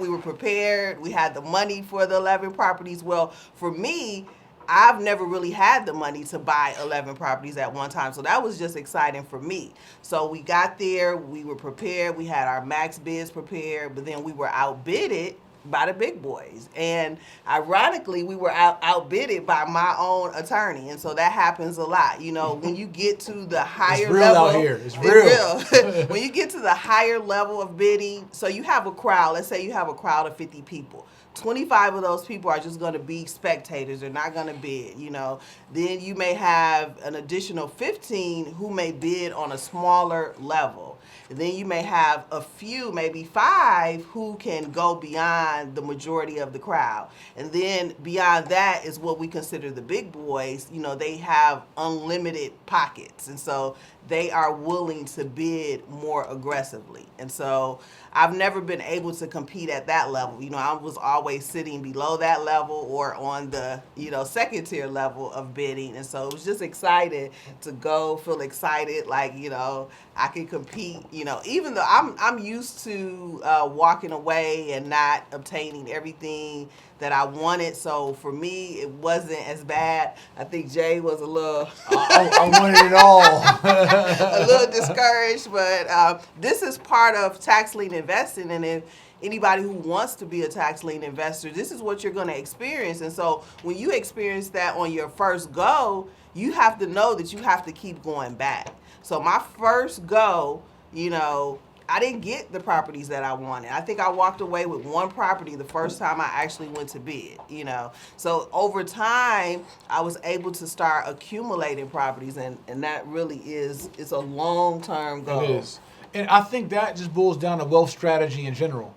were prepared, we had the money for the 11 properties. Well, for me, I've never really had the money to buy 11 properties at one time. So that was just exciting for me. So we got there, we were prepared, we had our max bids prepared, but then we were outbidded by the big boys. And ironically, we were outbidded by my own attorney. And so that happens a lot. You know, when you get to the higher it's real level. Out here. It's real. When you get to the higher level of bidding, so you have a crowd, let's say you have a crowd of 50 people. 25 of those people are just going to be spectators. They're not going to bid, you know. Then you may have an additional 15 who may bid on a smaller level. And then you may have a few, maybe 5, who can go beyond the majority of the crowd. And then beyond that is what we consider the big boys. You know, they have unlimited pockets. And so they are willing to bid more aggressively. And so I've never been able to compete at that level. You know, I was always sitting below that level or on the, you know, second tier level of bidding. And so it was just excited to go, feel excited, like, you know, I can compete, you know, even though I'm used to walking away and not obtaining everything that I wanted. So for me, it wasn't as bad. I think Jay was a little... I wanted it all. a little discouraged, but this is part of tax lien investing. And if anybody who wants to be a tax lien investor, this is what you're going to experience. And so when you experience that on your first go, you have to know that you have to keep going back. So my first go, you know, I didn't get the properties that I wanted. I think I walked away with one property the first time I actually went to bid, you know. So over time, I was able to start accumulating properties, and that really it's a long-term goal. It is. And I think that just boils down to wealth strategy in general.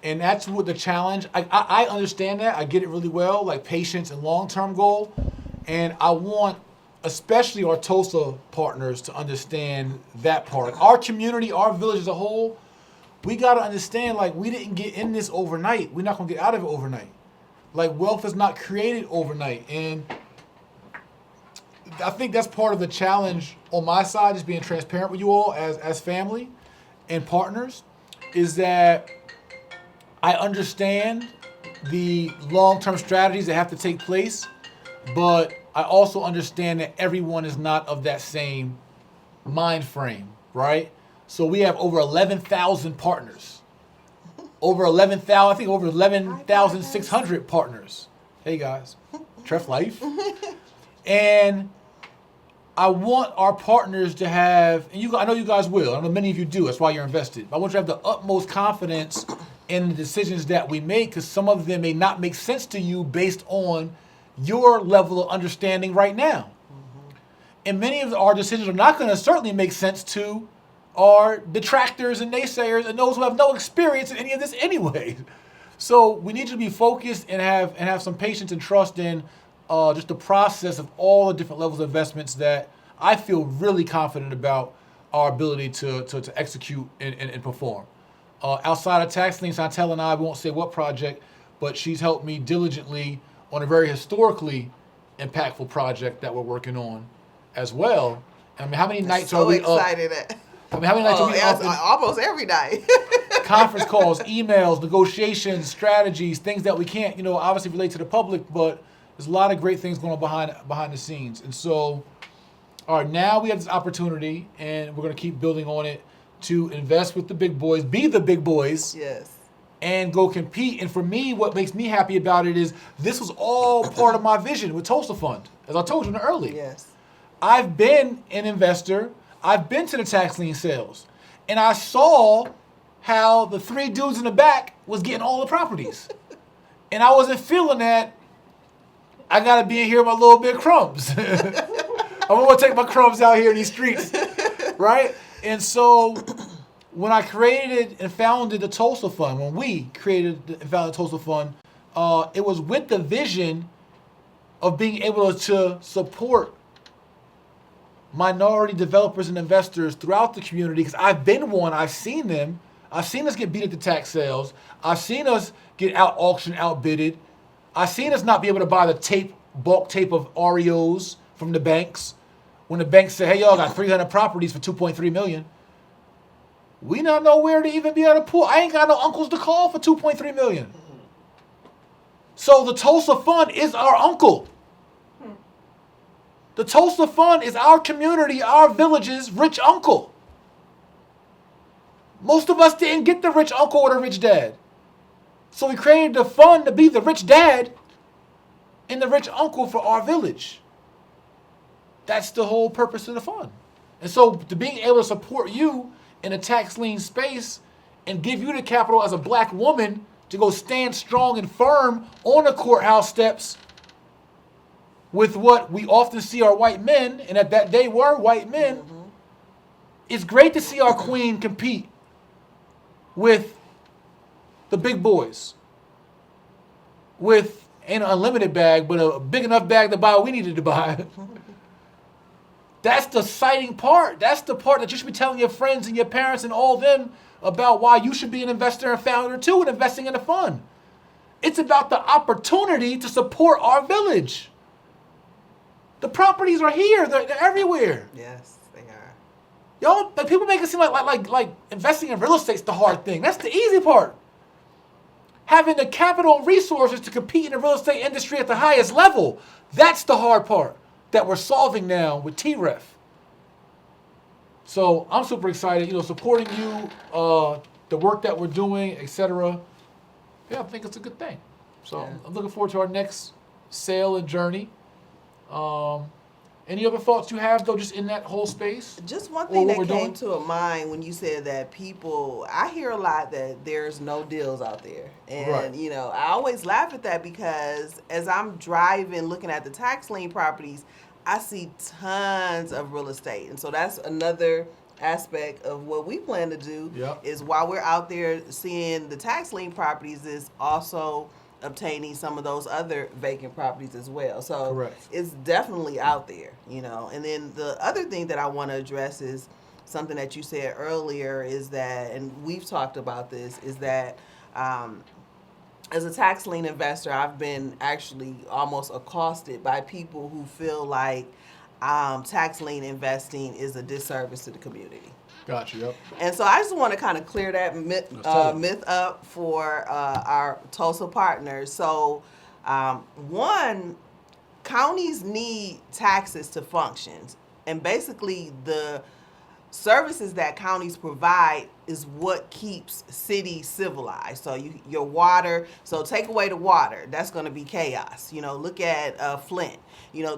And that's what the challenge, I understand that. I get it really well, like patience and long-term goal. And I want especially our Tulsa partners to understand that part. Our community, our village as a whole, we got to understand, like, we didn't get in this overnight. We're not going to get out of it overnight. Like, wealth is not created overnight. And I think that's part of the challenge on my side, just being transparent with you all as family and partners, is that I understand the long-term strategies that have to take place, but I also understand that everyone is not of that same mind frame, right? So we have over 11,000 partners. Over 11,000, I think over 11,600 partners. Hey guys, Treff Life. And I want our partners to have, and I know you guys will, I know many of you do, that's why you're invested. I want you to have the utmost confidence in the decisions that we make, because some of them may not make sense to you based on your level of understanding right now. Mm-hmm. And many of our decisions are not going to certainly make sense to our detractors and naysayers and those who have no experience in any of this anyway. So we need to be focused and have some patience and trust in just the process of all the different levels of investments that I feel really confident about our ability to execute and perform. Outside of tax liens, Chantelle and I won't say what project, but she's helped me diligently on a very historically impactful project that we're working on as well. I mean, how many nights are we excited up? I mean, how many nights are we up? Almost every night. Conference calls, emails, negotiations, strategies, things that we can't, obviously relate to the public, but there's a lot of great things going on behind the scenes. And so, all right, now we have this opportunity, and we're going to keep building on it to invest with the big boys, be the big boys. Yes. And go compete. And for me, what makes me happy about it is this was all part of my vision with Tulsa Fund, as I told you earlier. Yes. I've been an investor. I've been to the tax lien sales. And I saw how the three dudes in the back was getting all the properties. And I wasn't feeling that. I got to be in here with my little bit of crumbs. I'm going to take my crumbs out here in these streets, right? And so when I created and founded the Tulsa Fund, when we created and founded the Tulsa Fund, it was with the vision of being able to support minority developers and investors throughout the community, because I've been one, I've seen them. I've seen us get beat at the tax sales. I've seen us get out auctioned, outbidded. I've seen us not be able to buy the bulk tape of REOs from the banks. When the banks say, hey, y'all got 300 properties for $2.3 million. We not know where to even be able to pull. I ain't got no uncles to call for $2.3 million. So the Tulsa Fund is our uncle. The Tulsa Fund is our community, our village's rich uncle. Most of us didn't get the rich uncle or the rich dad. So we created the fund to be the rich dad and the rich uncle for our village. That's the whole purpose of the fund. And so to being able to support you in a tax lien space and give you the capital as a black woman to go stand strong and firm on the courthouse steps with what we often see are white men, and at that day were white men, it's great to see our queen compete with the big boys. With ain't an unlimited bag, but a big enough bag to buy what we needed to buy. That's the exciting part. That's the part that you should be telling your friends and your parents and all them about why you should be an investor and founder too and investing in a fund. It's about the opportunity to support our village. The properties are here. They're everywhere. Yes, they are. Y'all, but people make it seem like investing in real estate's the hard thing. That's the easy part. Having the capital and resources to compete in the real estate industry at the highest level. That's the hard part that we're solving now with TREF. So I'm super excited, supporting you, the work that we're doing, etc. Yeah, I think it's a good thing. So yeah. I'm looking forward to our next sale and journey. Any other thoughts you have, though, just in that whole space? Just one thing that came to mind when you said that I hear a lot that there's no deals out there. And, right. I always laugh at that because as I'm driving, looking at the tax lien properties, I see tons of real estate. And so that's another aspect of what we plan to do is while we're out there seeing the tax lien properties is also obtaining some of those other vacant properties as well. So correct. It's definitely out there, And then the other thing that I want to address is something that you said earlier is that, and we've talked about this, is that as a tax lien investor, I've been actually almost accosted by people who feel like tax lien investing is a disservice to the community. Gotcha, yep. And so I just want to kind of clear that myth up for our Tulsa partners. So, one, counties need taxes to function. And basically, the services that counties provide is what keeps cities civilized. So your water, so take away the water, that's going to be chaos. Look at Flint.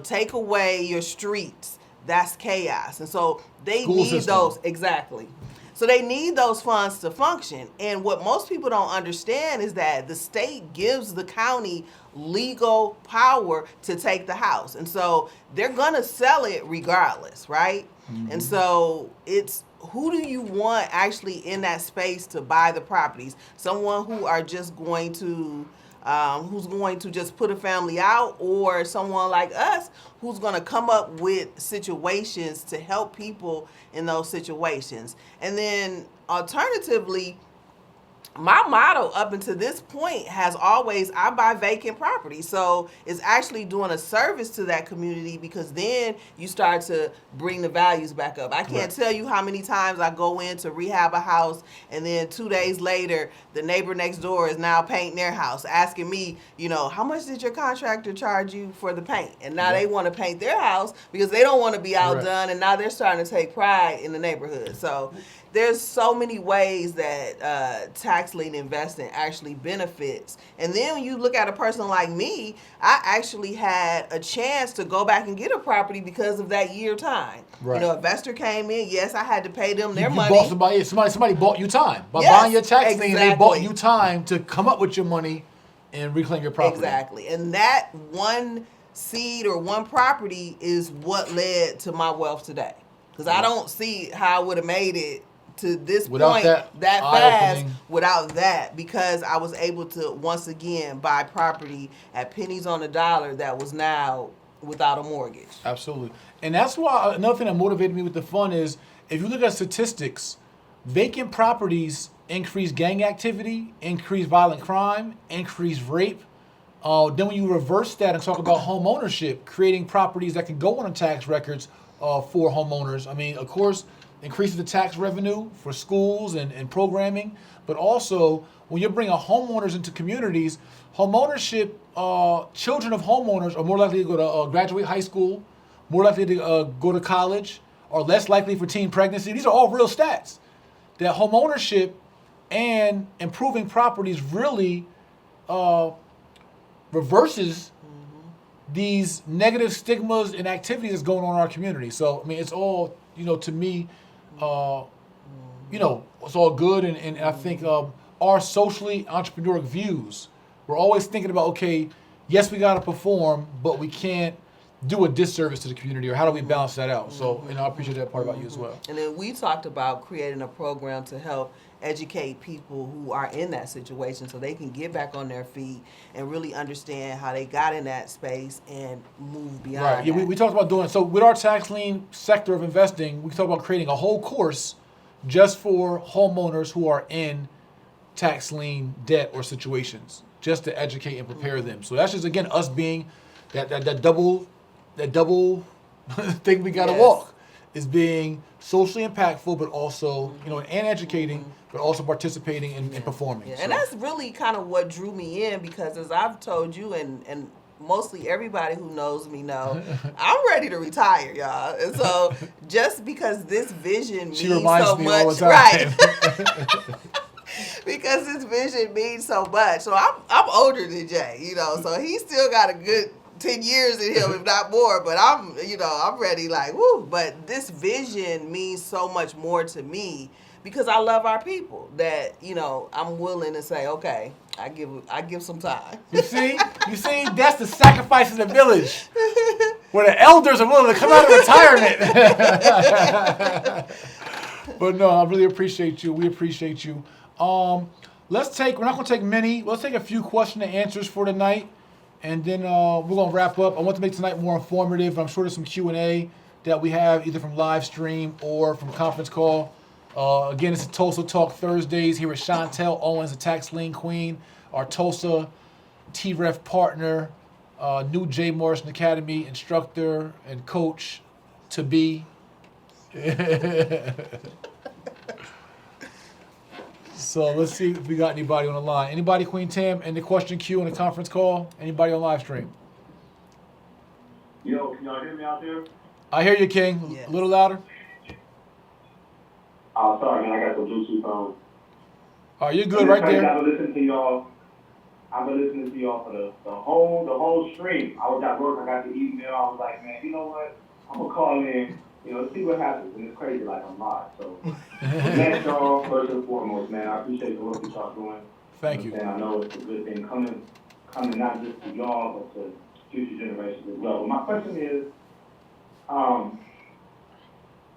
Take away your streets, that's chaos. And so they need those, exactly. So they need those funds to function. And what most people don't understand is that the state gives the county legal power to take the house. And so they're going to sell it regardless, right? Mm-hmm. And so it's who do you want actually in that space to buy the properties? Someone who are just going to who's going to just put a family out, or someone like us who's going to come up with situations to help people in those situations. And then alternatively, my motto up until this point has always, I buy vacant property. So it's actually doing a service to that community because then you start to bring the values back up. I can't tell you how many times I go in to rehab a house and then 2 days later, the neighbor next door is now painting their house, asking me, how much did your contractor charge you for the paint? And now they want to paint their house because they don't want to be outdone, and now they're starting to take pride in the neighborhood. So there's so many ways that tax lien investing actually benefits. And then when you look at a person like me, I actually had a chance to go back and get a property because of that year time. Right. You know, investor came in. Yes, I had to pay them their You money. bought somebody bought you time. By Yes, buying your tax lien, they bought exactly. you time to come up with your money and reclaim your property. Exactly. And that one seed or one property is what led to my wealth today. Because I don't see how I would have made it to this Without point that fast eye-opening. without that, because I was able to once again buy property at pennies on the dollar that was now without a mortgage. Absolutely. And that's why another thing that motivated me with the fund is if you look at statistics, vacant properties increase gang activity, increase violent crime, increase rape. Then when you reverse that and talk about home ownership, creating properties that can go on the tax records for homeowners, I mean, of course, increases the tax revenue for schools and programming, but also when you're bringing homeowners into communities, homeownership, children of homeowners are more likely to go to graduate high school, more likely to go to college, are less likely for teen pregnancy. These are all real stats. That homeownership and improving properties really reverses these negative stigmas and activities that's going on in our community. So, I mean, it's all, to me, it's all good. And I think our socially entrepreneurial views, we're always thinking about, okay, yes, we got to perform, but we can't do a disservice to the community, or how do we balance that out? So, I appreciate that part about you as well. And then we talked about creating a program to help educate people who are in that situation so they can get back on their feet and really understand how they got in that space and move beyond Right. Yeah, that. we talked about doing, so with our tax lien sector of investing, we talked about creating a whole course just for homeowners who are in tax lien debt or situations, just to educate and prepare them. So that's just, again, us being that double thing we got to Yes. walk, is being socially impactful, but also, and educating, but also participating and performing. Yeah. So. And that's really kind of what drew me in, because as I've told you and mostly everybody who knows me know, I'm ready to retire, y'all. And so just because this vision means so much, right? Because this vision means so much. So I'm older than Jay, so he still got a good 10 years in him, if not more, but I'm ready, like, woo. But this vision means so much more to me because I love our people that, I'm willing to say, okay, I give some time. You see, that's the sacrifice in the village, where the elders are willing to come out of retirement. But no, I really appreciate you. We appreciate you. We're not going to take many. Let's take a few question and answers for tonight. And then we're going to wrap up. I want to make tonight more informative. I'm sure there's some Q&A that we have either from live stream or from conference call. Again, it's a Tulsa Talk Thursdays here with Chantelle Owens, the Tax Lien Queen, our Tulsa TREF partner, new Jay Morrison Academy instructor and coach to be. So let's see if we got anybody on the line. Anybody, Queen Tam, in the question queue in the conference call? Anybody on live stream? Yo, can y'all hear me out there? I hear you, King. Yes. A little louder. Oh, sorry, man. I got the Bluetooth on. Oh, you're good right there. I've been listening to y'all. I've been listening to y'all for the whole stream. I was at work. I got the email. I was like, man, you know what? I'm gonna call in. See what happens. And it's crazy, like I'm live. So, thanks y'all first and foremost, man. I appreciate the work that y'all doing. Thank you. And I know it's a good thing coming not just to y'all, but to future generations as well. But my question is,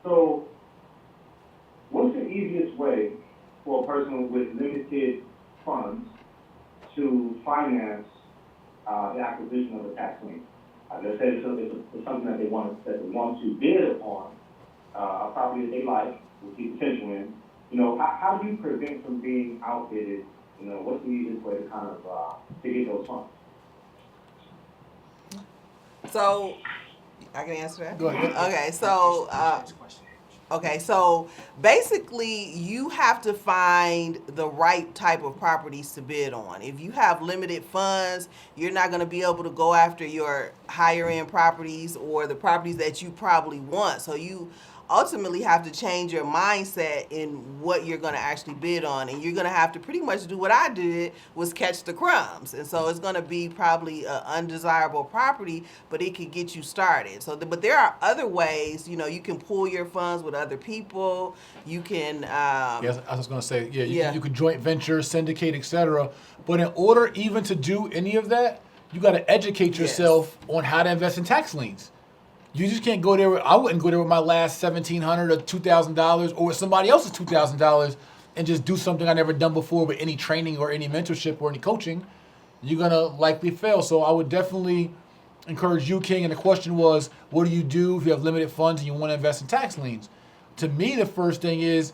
so what's the easiest way for a person with limited funds to finance the acquisition of a tax lien? Let's say it's something that they want to bid upon, a property that they like, will see potential in. How do you prevent from being outbidded? What's the easiest way to kind of to get those funds? So, I can answer that? Go ahead. Okay, so basically you have to find the right type of properties to bid on. If you have limited funds, you're not going to be able to go after your higher end properties or the properties that you probably want. So you ultimately have to change your mindset in what you're going to actually bid on, and you're going to have to pretty much do what I did, was catch the crumbs. And so it's going to be probably an undesirable property, but it could get you started. So but there are other ways. You can pool your funds with other people. You can Yes, I was going to say, yeah, Yeah. You could joint venture, syndicate, etc. But in order even to do any of that, you got to educate yourself on how to invest in tax liens. You just can't go there. I wouldn't go there with my last $1,700 or $2,000 or with somebody else's $2,000 and just do something I never done before with any training or any mentorship or any coaching. You're gonna likely fail. So I would definitely encourage you, King. And the question was, what do you do if you have limited funds and you want to invest in tax liens? To me, the first thing is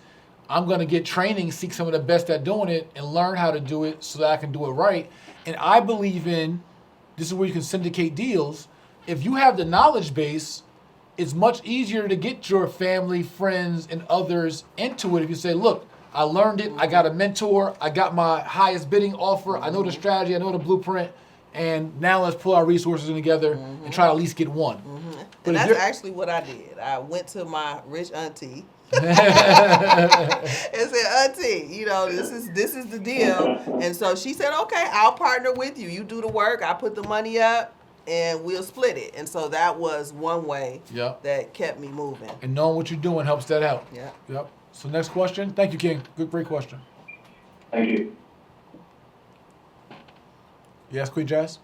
I'm gonna get training, seek some of the best at doing it, and learn how to do it so that I can do it right. And I believe in this is where you can syndicate deals. If you have the knowledge base, it's much easier to get your family, friends, and others into it. If you say, look, I learned it, I got a mentor, I got my highest bidding offer, I know the strategy, I know the blueprint, and now let's pull our resaurces in together and try to at least get one. But and if that's you're- actually what I did. I went to my rich auntie and said, Auntie, this is the deal. And so she said, okay, I'll partner with you. You do the work, I put the money up, and we'll split it. And so that was one way Yeah. that kept me moving. And knowing what you're doing helps that out. Yeah. Yep. So next question. Thank you, King. Great question. Thank you. Yes, Queen Jazz?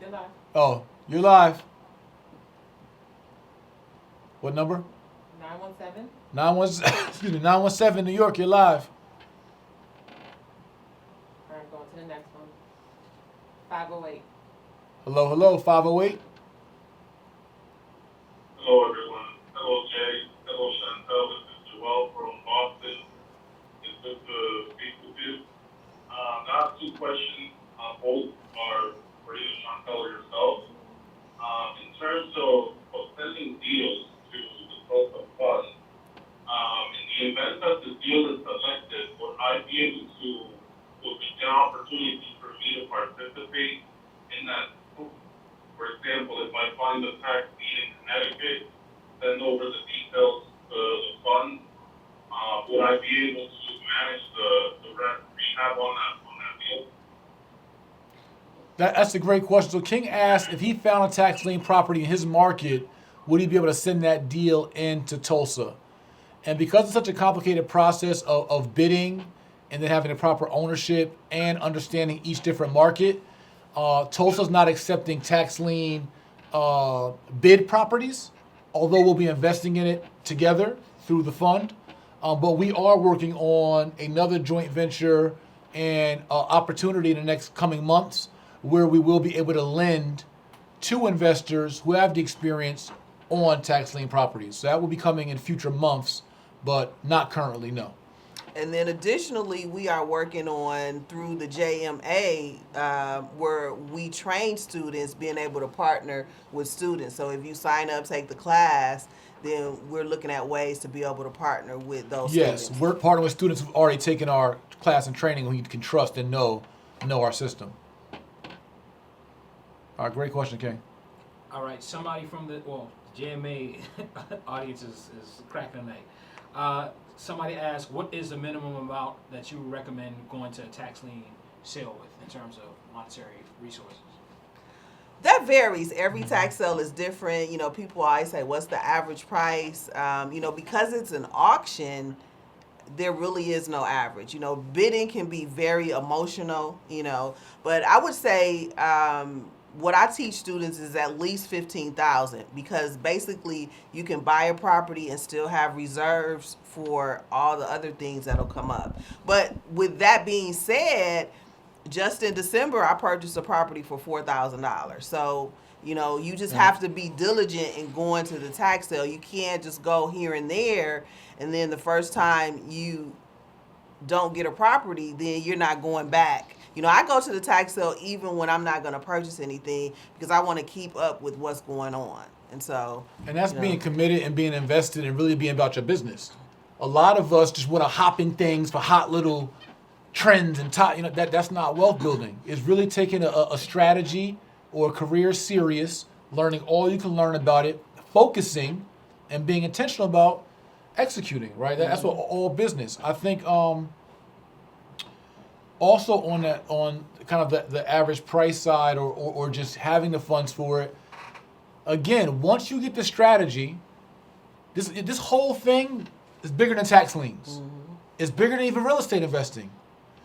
Good luck. Oh, you're live. What number? 917. 917 New York, you're live. All right, going to the next one. 508. Hello, 508. Hello, everyone. Hello, Jay. Hello, Chantelle. This is Joel from Boston. It's good to speak with you. I have two questions. Both are for you, Chantelle, or yourself. In terms of sending deals to the Tulsa Fund, in the event that the deal is selected, would I be able to, would be an opportunity for me to participate in that? For example, if I find a tax lien in Connecticut, send over the details to the fund, would I be able to manage the rehab on that deal? That's a great question. So King asked if he found a tax lien property in his market, would he be able to send that deal into Tulsa? And because it's such a complicated process of bidding and then having the proper ownership and understanding each different market, Tulsa's not accepting tax lien bid properties, although we'll be investing in it together through the fund. But we are working on another joint venture and opportunity in the next coming months where we will be able to lend to investors who have the experience on tax lien properties. So that will be coming in future months, but not currently, no. And then additionally, we are working on through the JMA where we train students being able to partner with students. So if you sign up, take the class, then we're looking at ways to be able to partner with those Yes, students. we're partnering with students who've already taken our class and training who you can trust and know our system. All right, great question, King. All right, somebody from the JMA audience is cracking a neck. Somebody asked, what is the minimum amount that you recommend going to a tax lien sale with in terms of monetary resources? That varies. Every tax sale is different. People always say, what's the average price? Because it's an auction, there really is no average. Bidding can be very emotional, but I would say what I teach students is at least $15,000 because basically you can buy a property and still have reserves for all the other things that'll come up. But with that being said, just in December, I purchased a property for $4,000. So, you just have to be diligent in going to the tax sale. You can't just go here and there, and then the first time you don't get a property, then you're not going back. I go to the tax sale even when I'm not going to purchase anything because I want to keep up with what's going on. And so, And that's being committed and being invested and really being about your business. A lot of us just want to hop in things for hot little trends and that's not wealth building. It's really taking a strategy or a career serious, learning all you can learn about it, focusing, and being intentional about executing, right? That's what all business. I think also on kind of the average price side or just having the funds for it, again, once you get the strategy, this whole thing is bigger than tax liens. It's bigger than even real estate investing.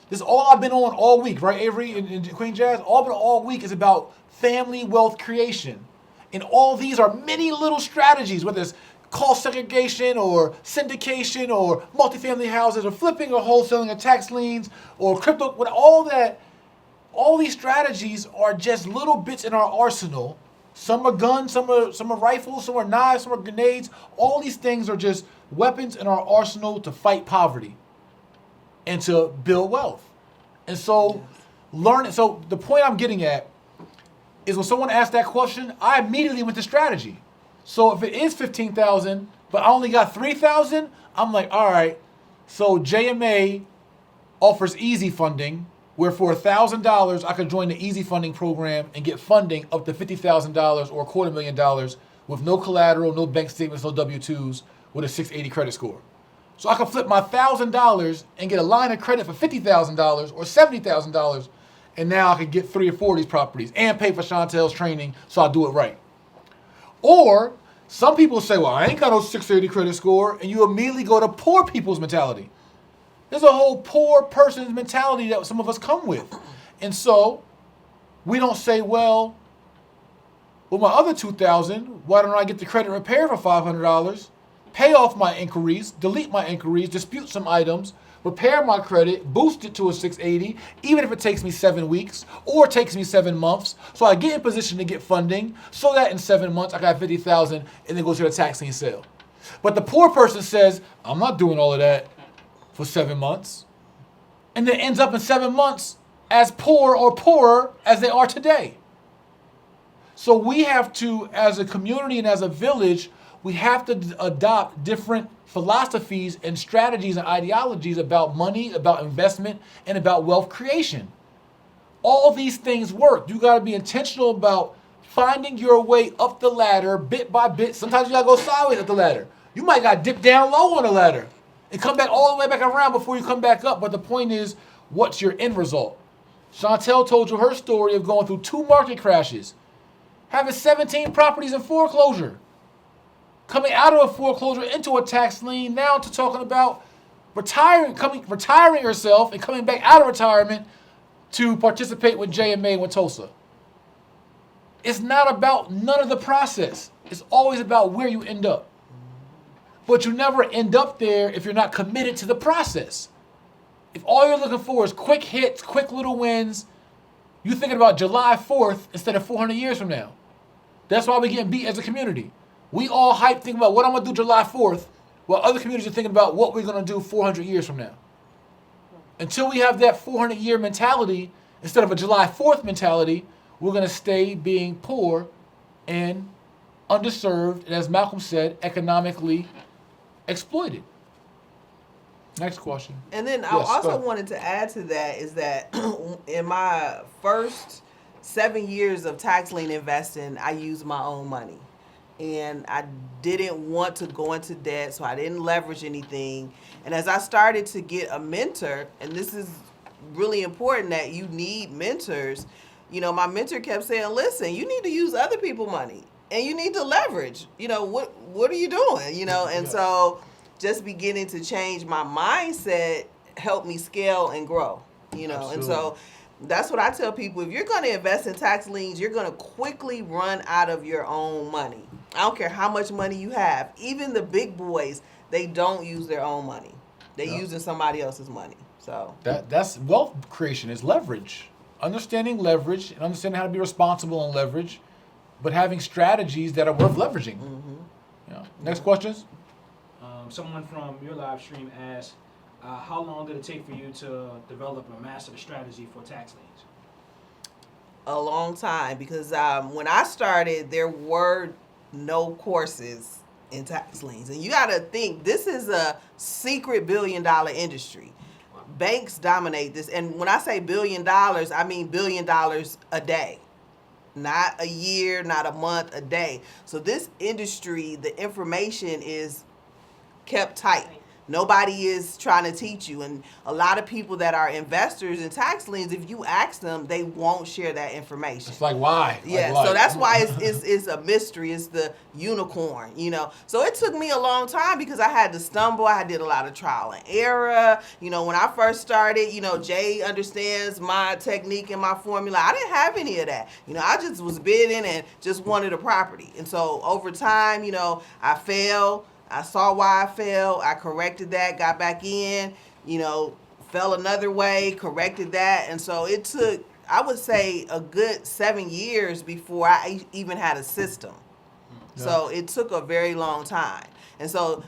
This is all I've been on all week, right, Avery and Queen Jazz? All week is about family wealth creation. And all these are many little strategies, whether it's cost segregation or syndication or multifamily houses or flipping or wholesaling or tax liens or crypto, with all that. All these strategies are just little bits in our arsenal. Some are guns, some are rifles, some are knives, some are grenades. All these things are just weapons in our arsenal to fight poverty and to build wealth. And so so the point I'm getting at is when someone asks that question, I immediately went to strategy. So if it is $15,000, but I only got $3,000, I'm like, all right, so JMA offers easy funding, where for $1,000, I could join the easy funding program and get funding up to $50,000 or $250,000 with no collateral, no bank statements, no W-2s, with a 680 credit score. So I can flip my $1,000 and get a line of credit for $50,000 or $70,000, and now I can get 3 or 4 of these properties and pay for Chantelle's training, so I do it right. Or some people say, well, I ain't got no 680 credit score, and you immediately go to poor people's mentality. There's a whole poor person's mentality that some of us come with. And so we don't say, well, with my other $2,000, why don't I get the credit repair for $500, pay off my inquiries, delete my inquiries, dispute some items, repair my credit, boost it to a 680, even if it takes me 7 weeks or takes me 7 months, so I get in position to get funding, so that in 7 months I got $50,000 and then go to the tax lien sale. But the poor person says, I'm not doing all of that for 7 months, and then ends up in 7 months as poor or poorer as they are today. So we have to, as a community and as a village, we have to adopt different philosophies and strategies and ideologies about money, about investment, and about wealth creation. All these things work. You got to be intentional about finding your way up the ladder bit by bit. Sometimes you got to go sideways up the ladder. You might got to dip down low on the ladder and come back all the way back around before you come back up. But the point is, what's your end result? Chantelle told you her story of going through 2 market crashes, having 17 properties in foreclosure, coming out of a foreclosure into a tax lien, now to talking about retiring herself and coming back out of retirement to participate with JMA with Tulsa. It's not about none of the process. It's always about where you end up. But you never end up there if you're not committed to the process. If all you're looking for is quick hits, quick little wins, you're thinking about July 4th instead of 400 years from now. That's why we're getting beat as a community. We all hype thinking about what I'm going to do July 4th, while other communities are thinking about what we're going to do 400 years from now. Until we have that 400-year mentality instead of a July 4th mentality, we're going to stay being poor and underserved, and as Malcolm said, economically exploited. Next question. And then Yes, I also go ahead. wanted to add to that is that in my first 7 years of tax lien investing, I used my own money. And I didn't want to go into debt, so I didn't leverage anything. And as I started to get a mentor, and this is really important that you need mentors, you know, my mentor kept saying, listen, you need to use other people's money and you need to leverage. You know, what are you doing? You know, and so just beginning to change my mindset helped me scale and grow, you know. Absolutely. And so that's what I tell people. If you're going to invest in tax liens, you're going to quickly run out of your own money. I don't care how much money you have. Even the big boys, they don't use their own money. They're using somebody else's money. So That's wealth creation, is leverage. Understanding leverage and understanding how to be responsible in leverage, but having strategies that are worth leveraging. Mm-hmm. Yeah. Next questions? Someone from your live stream asked, how long did it take for you to develop or master the strategy for tax liens? a long time because when I started, there were no courses in tax liens. And you got to think, this is a secret $1 billion industry. Banks dominate this. And when I say $1 billion, I mean $1 billion a day. not a year, not a month, a day. So this industry, the information is kept tight. Nobody is trying to teach you. And a lot of people that are investors in tax liens, if you ask them, they won't share that information. It's like, why? Yeah, Like, so that's why it's a mystery. It's the unicorn, you know. So it took me a long time because I had to stumble. I did a lot of trial and error. You know, when I first started, you know, Jay understands my technique and my formula. I didn't have any of that. You know, I just was bidding and just wanted a property. And so over time, you know, I failed. I saw why I failed. I corrected that, got back in, you know, fell another way, corrected that. And so it took, I would say, a good 7 years before I even had a system. Yeah. So it took a very long time. And so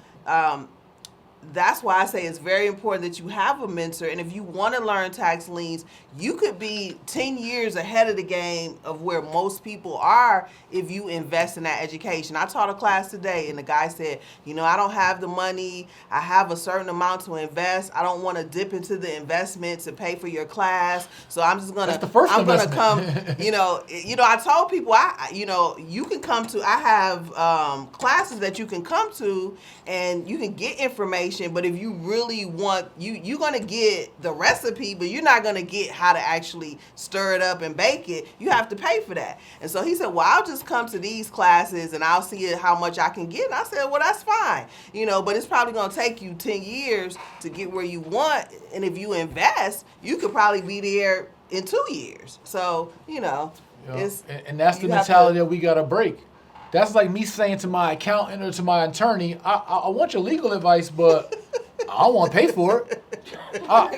that's why I say it's very important that you have a mentor. And if you want to learn tax liens, you could be 10 years ahead of the game of where most people are if you invest in that education. I taught a class today and the guy said, you know, I don't have the money. I have a certain amount to invest. I don't want to dip into the investment to pay for your class. So I'm just going to, I'm going to come, you know, I told people, you know, you can come to, I have classes that you can come to and you can get information. But if you really want, you're going to get the recipe, but you're not going to get how to actually stir it up and bake it. You have to pay for that. And so he said, well, I'll just come to these classes and I'll see how much I can get. And I said, well, that's fine. You know, but it's probably going to take you 10 years to get where you want. And if you invest, you could probably be there in 2 years. So, you know, it's, and that's the mentality that we got to break. That's like me saying to my accountant or to my attorney, I want your legal advice, but I don't want to pay for it. I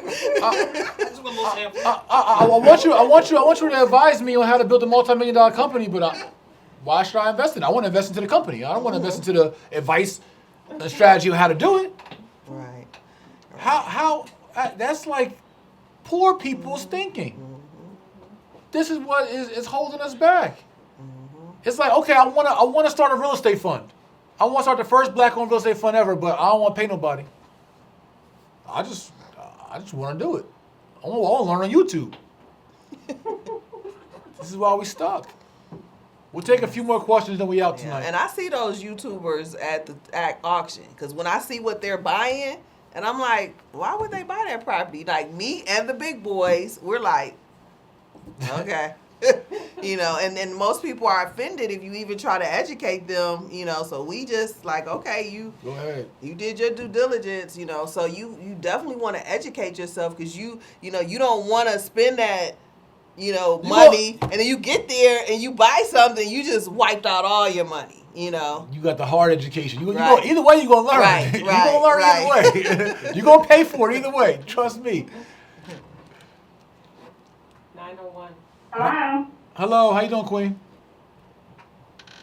want you to advise me on how to build a multi-million-dollar company, but why should I invest in it? I want to invest into the company. I don't want to invest into the advice and strategy on how to do it. Right. How that's like poor people's thinking. This is what is holding us back. It's like, okay, I want to start a real estate fund. I want to start the first black-owned real estate fund ever, but I don't want to pay nobody. I just want to do it. I want to learn on YouTube. This is why we stuck. We'll take a few more questions, then we out tonight. And I see those YouTubers at the auction because when I see what they're buying, and I'm like, why would they buy that property? Like me and the big boys, we're like, okay. You know, and most people are offended if you even try to educate them, you know, so we just like, okay, Go ahead. you did your due diligence, you know, so you definitely want to educate yourself because you know, you don't want to spend that, you know, money and then you get there and you buy something, you just wiped out all your money, you know. You got the hard education. Right. Either way, you're going to learn. Right, You're going to learn either way. You're going to pay for it either way. Trust me. 901. Hello. Hello, how you doing, Queen?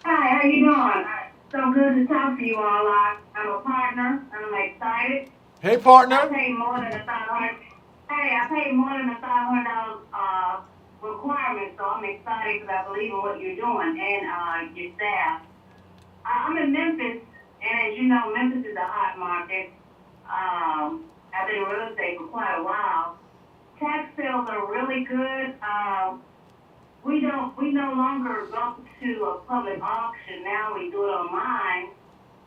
Hi, how you doing? So good to talk to you all. I'm a partner, and I'm excited. Hey, partner. I paid more than $500. Hey, I paid more than $500 requirement, so I'm excited because I believe in what you're doing and your staff. I'm in Memphis, and as you know, Memphis is a hot market. I've been in real estate for quite a while. Tax sales are really good. We no longer go to a public auction. Now we do it online.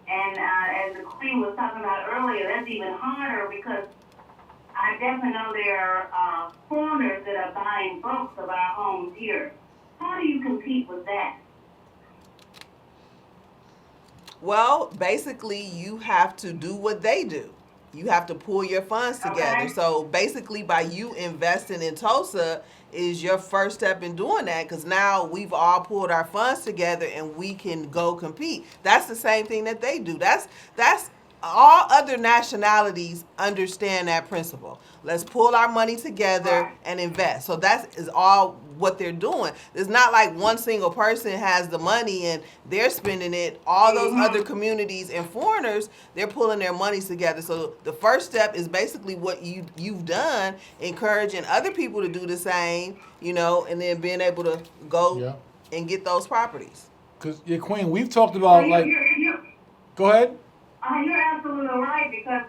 And as the Queen was talking about earlier, that's even harder because I definitely know there are foreigners that are buying bulks of our homes here. How do you compete with that? Well, basically, you have to do what they do. You have to pull your funds together. Okay. So basically, by you investing in Tulsa is your first step in doing that because now we've all pulled our funds together and we can go compete. That's the same thing that they do. That's all other nationalities understand that principle. Let's pull our money together and invest. So that is all what they're doing. It's not like one single person has the money and they're spending it. All those other communities and foreigners, they're pulling their monies together. So the first step is basically what you've done, encouraging other people to do the same, you know, and then being able to go and get those properties. Because, Queen, we've talked about, go ahead. You're absolutely right because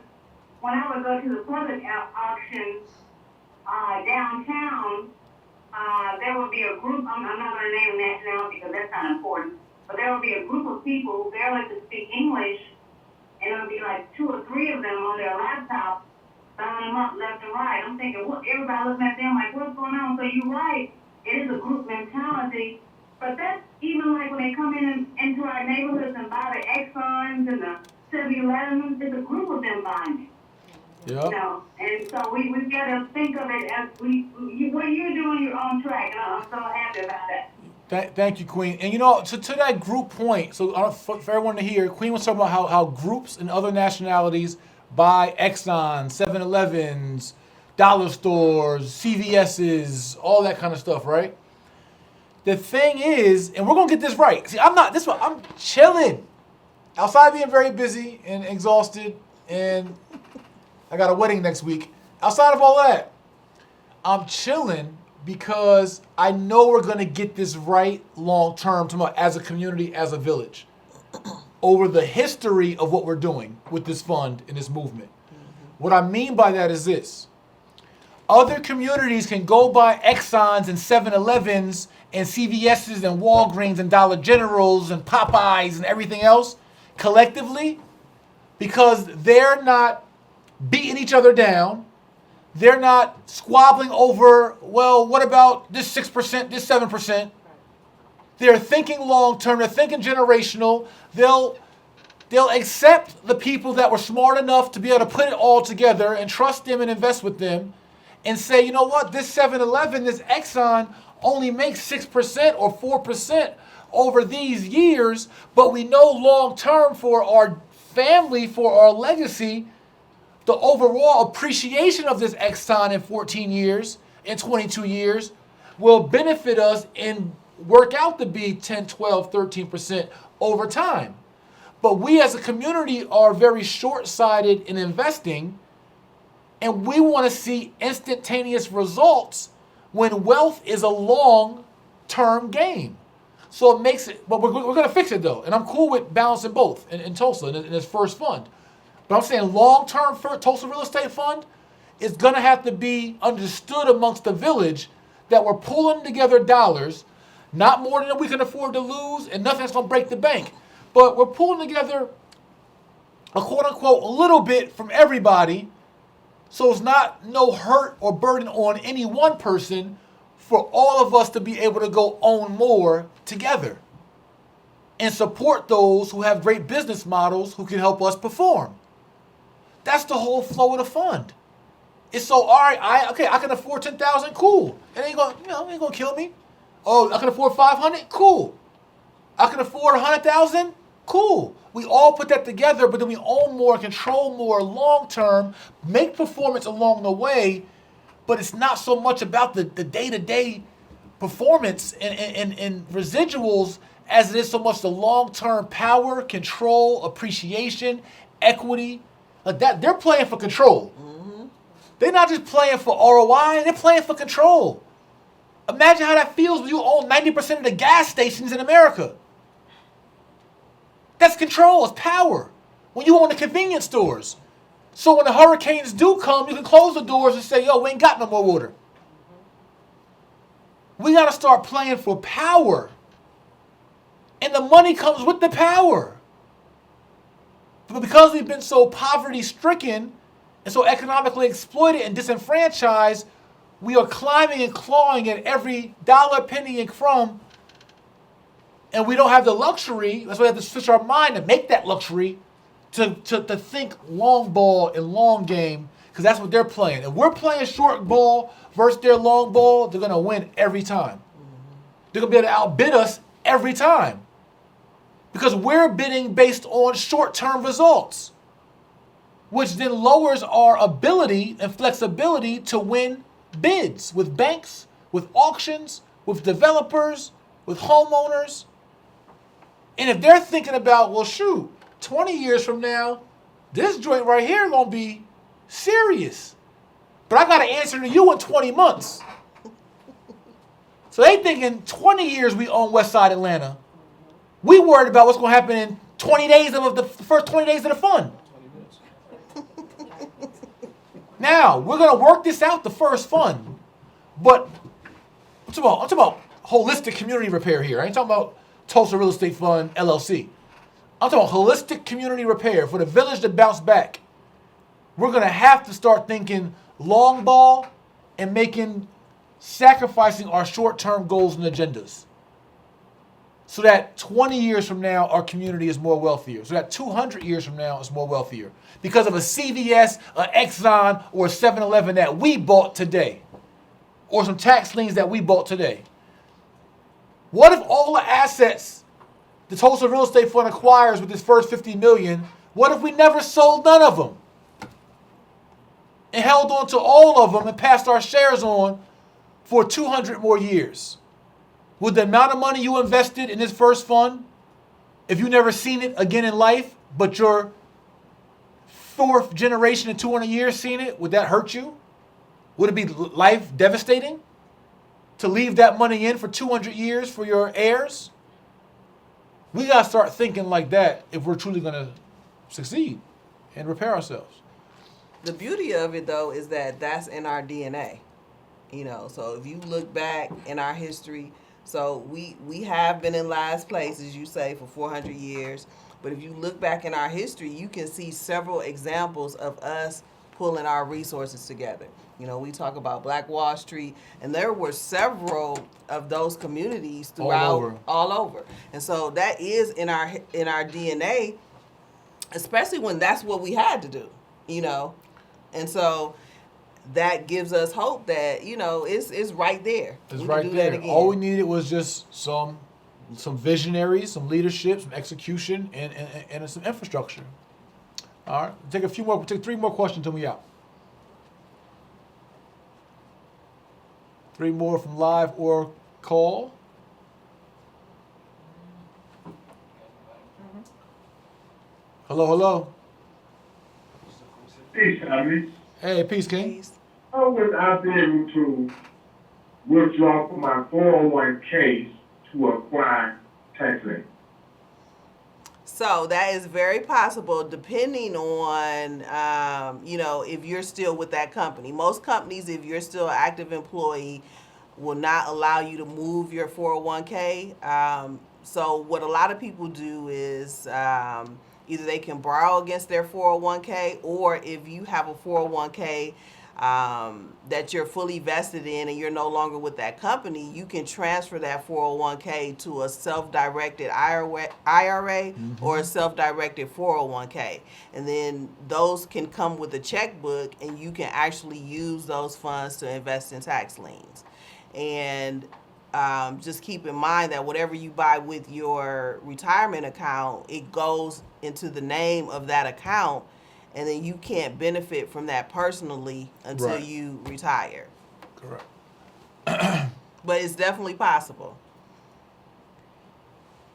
when I would go to the public auction downtown, there will be a group, I'm not going to name nationality because that's not important, but there will be a group of people who barely can speak English, and it'll be like 2 or 3 of them on their laptop, signing them up left and right. I'm thinking, what, everybody looking at them like, what's going on? So you're right, it is a group mentality, but that's even like when they come into our neighborhoods and buy the Exxons and the 7-Elevens, there's a group of them buying it. Yep. You know, and so we've got to think of it as what you're doing, you're on track, and I'm so happy about that. Thank you, Queen. And so to that group point, so for everyone to hear, Queen was talking about how groups and other nationalities buy Exxon, 7-Elevens, dollar stores, CVS's, all that kind of stuff, right? The thing is, and we're gonna get this right. See, I'm chilling. Outside being very busy and exhausted, and I got a wedding next week. Outside of all that, I'm chilling because I know we're going to get this right long term as a community, as a village, over the history of what we're doing with this fund and this movement. What I mean by that is this. Other communities can go buy Exxons and 7-Elevens and CVS's and Walgreens and Dollar Generals and Popeyes and everything else collectively because they're not beating each other down. They're not squabbling over, well, what about this 6%, this 7%? They're thinking long term, they're thinking generational. They'll accept the people that were smart enough to be able to put it all together and trust them and invest with them and say, you know what, this 7-Eleven, this Exxon only makes 6% or 4% over these years, but we know long term for our family, for our legacy, the overall appreciation of this Exxon in 14 years, in 22 years, will benefit us and work out to be 10, 12, 13% over time. But we as a community are very short-sighted in investing, and we want to see instantaneous results when wealth is a long-term game. So it makes it, but we're going to fix it though, and I'm cool with balancing both in Tulsa in this first fund. But I'm saying long-term for Tulsa Real Estate Fund is going to have to be understood amongst the village that we're pulling together dollars, not more than we can afford to lose, and nothing that's going to break the bank. But we're pulling together a quote-unquote little bit from everybody, so it's not no hurt or burden on any one person for all of us to be able to go own more together and support those who have great business models who can help us perform. That's the whole flow of the fund. It's so, all right, I can afford 10,000, cool. It ain't gonna kill me. Oh, I can afford 500, cool. I can afford 100,000, cool. We all put that together, but then we own more, control more long term, make performance along the way, but it's not so much about the day-to-day performance and residuals as it is so much the long-term power, control, appreciation, equity. Like that, they're playing for control. Mm-hmm. They're not just playing for ROI, they're playing for control. Imagine how that feels when you own 90% of the gas stations in America. That's control, it's power. When you own the convenience stores. So when the hurricanes do come, you can close the doors and say, yo, we ain't got no more water. We got to start playing for power. And the money comes with the power. But because we've been so poverty-stricken and so economically exploited and disenfranchised, we are climbing and clawing at every dollar, penny, and crumb. And we don't have the luxury, that's why we have to switch our mind to make that luxury, to think long ball and long game, because that's what they're playing. If we're playing short ball versus their long ball, they're going to win every time. They're going to be able to outbid us every time. Because we're bidding based on short-term results, which then lowers our ability and flexibility to win bids with banks, with auctions, with developers, with homeowners. And if they're thinking about, well, shoot, 20 years from now, this joint right here going to be serious. But I got to answer to you in 20 months. So they thinking 20 years we own Westside Atlanta. We worried about what's going to happen in 20 days of the first 20 days of the fund. Now, we're going to work this out, the first fund. But I'm talking about holistic community repair here. I ain't talking about Tulsa Real Estate Fund, LLC. I'm talking about holistic community repair for the village to bounce back. We're going to have to start thinking long ball and sacrificing our short-term goals and agendas. So that 20 years from now, our community is more wealthier. So that 200 years from now, it's more wealthier. Because of a CVS, an Exxon, or a 7-Eleven that we bought today. Or some tax liens that we bought today. What if all the assets the Tulsa Real Estate Fund acquires with this first $50 million, what if we never sold none of them? And held on to all of them and passed our shares on for 200 more years? Would the amount of money you invested in this first fund, if you never seen it again in life, but your fourth generation in 200 years seen it, would that hurt you? Would it be life devastating to leave that money in for 200 years for your heirs? We got to start thinking like that if we're truly going to succeed and repair ourselves. The beauty of it, though, is that that's in our DNA. So if you look back in our history, so we have been in last place, as you say, for 400 years. But if you look back in our history, you can see several examples of us pulling our resources together. We talk about Black Wall Street, and there were several of those communities throughout all over. And so that is in our DNA, especially when that's what we had to do, And so that gives us hope that, it's right there. It's right there. All we needed was just some visionaries, some leadership, some execution, and some infrastructure. All right. Take 3 more questions till we out. 3 more from live or call. Hello. Peace, Tommy. Hey, peace, King. Peace. I was out there to withdraw from my 401k to acquire tax lien. So that is very possible depending on, if you're still with that company. Most companies, if you're still an active employee, will not allow you to move your 401k. So what a lot of people do is either they can borrow against their 401k, or if you have a 401k that you're fully vested in and you're no longer with that company, you can transfer that 401k to a self-directed IRA or a self-directed 401k. And then those can come with a checkbook, and you can actually use those funds to invest in tax liens. And just keep in mind that whatever you buy with your retirement account, it goes into the name of that account, and then you can't benefit from that personally until you retire. Correct. But it's definitely possible.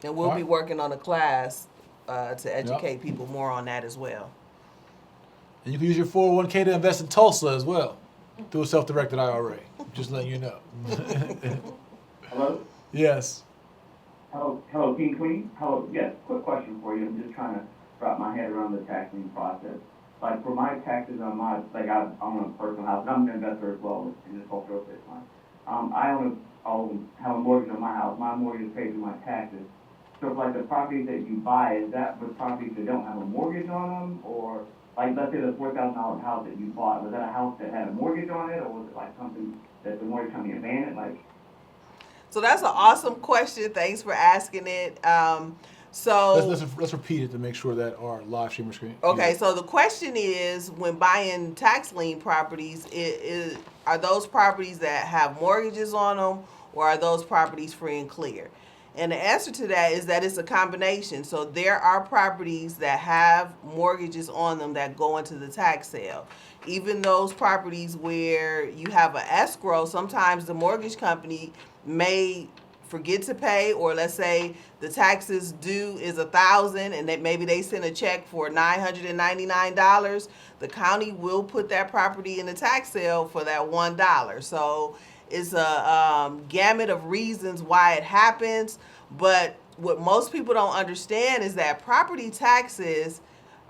And we'll be working on a class to educate people more on that as well. And you can use your 401k to invest in Tulsa as well through a self-directed IRA. Just letting you know. Hello? Yes. Hello, King Queen. Hello. Yes, quick question for you. I'm just trying to wrap my head around the tax lien process. Like for my taxes on my, I'm on a personal house, and I'm an investor as well in this whole real estate fund. I have a mortgage on my house. My mortgage is paid through my taxes. So like the properties that you buy, is that with properties that don't have a mortgage on them? Or like let's say the $4,000 house that you bought, was that a house that had a mortgage on it? Or was it like something that the mortgage company abandoned? So that's an awesome question. Thanks for asking it. Let's repeat it to make sure that our live streamer screen. Okay, so the question is, when buying tax lien properties, are those properties that have mortgages on them, or are those properties free and clear? And the answer to that is that it's a combination. So there are properties that have mortgages on them that go into the tax sale. Even those properties where you have an escrow, sometimes the mortgage company may forget to pay, or let's say the taxes due is $1,000 and maybe they send a check for $999. The county will put that property in the tax sale for that $1. So it's a gamut of reasons why it happens. But what most people don't understand is that property taxes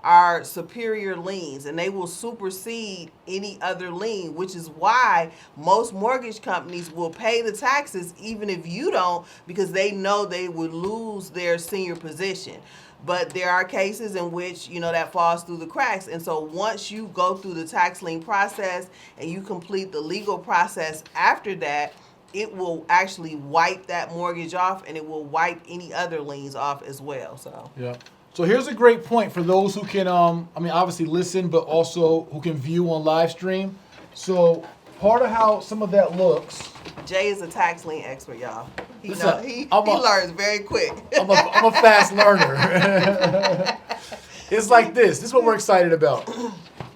are superior liens, and they will supersede any other lien, which is why most mortgage companies will pay the taxes even if you don't, because they know they would lose their senior position. But there are cases in which, that falls through the cracks. And so once you go through the tax lien process and you complete the legal process after that, it will actually wipe that mortgage off, and it will wipe any other liens off as well. So Yeah. So here's a great point for those who can, obviously listen, but also who can view on live stream. So part of how some of that looks. Jay is a tax lien expert, y'all. He Listen, he I'm a- learns very quick. I'm a fast learner. It's like this. This is what we're excited about.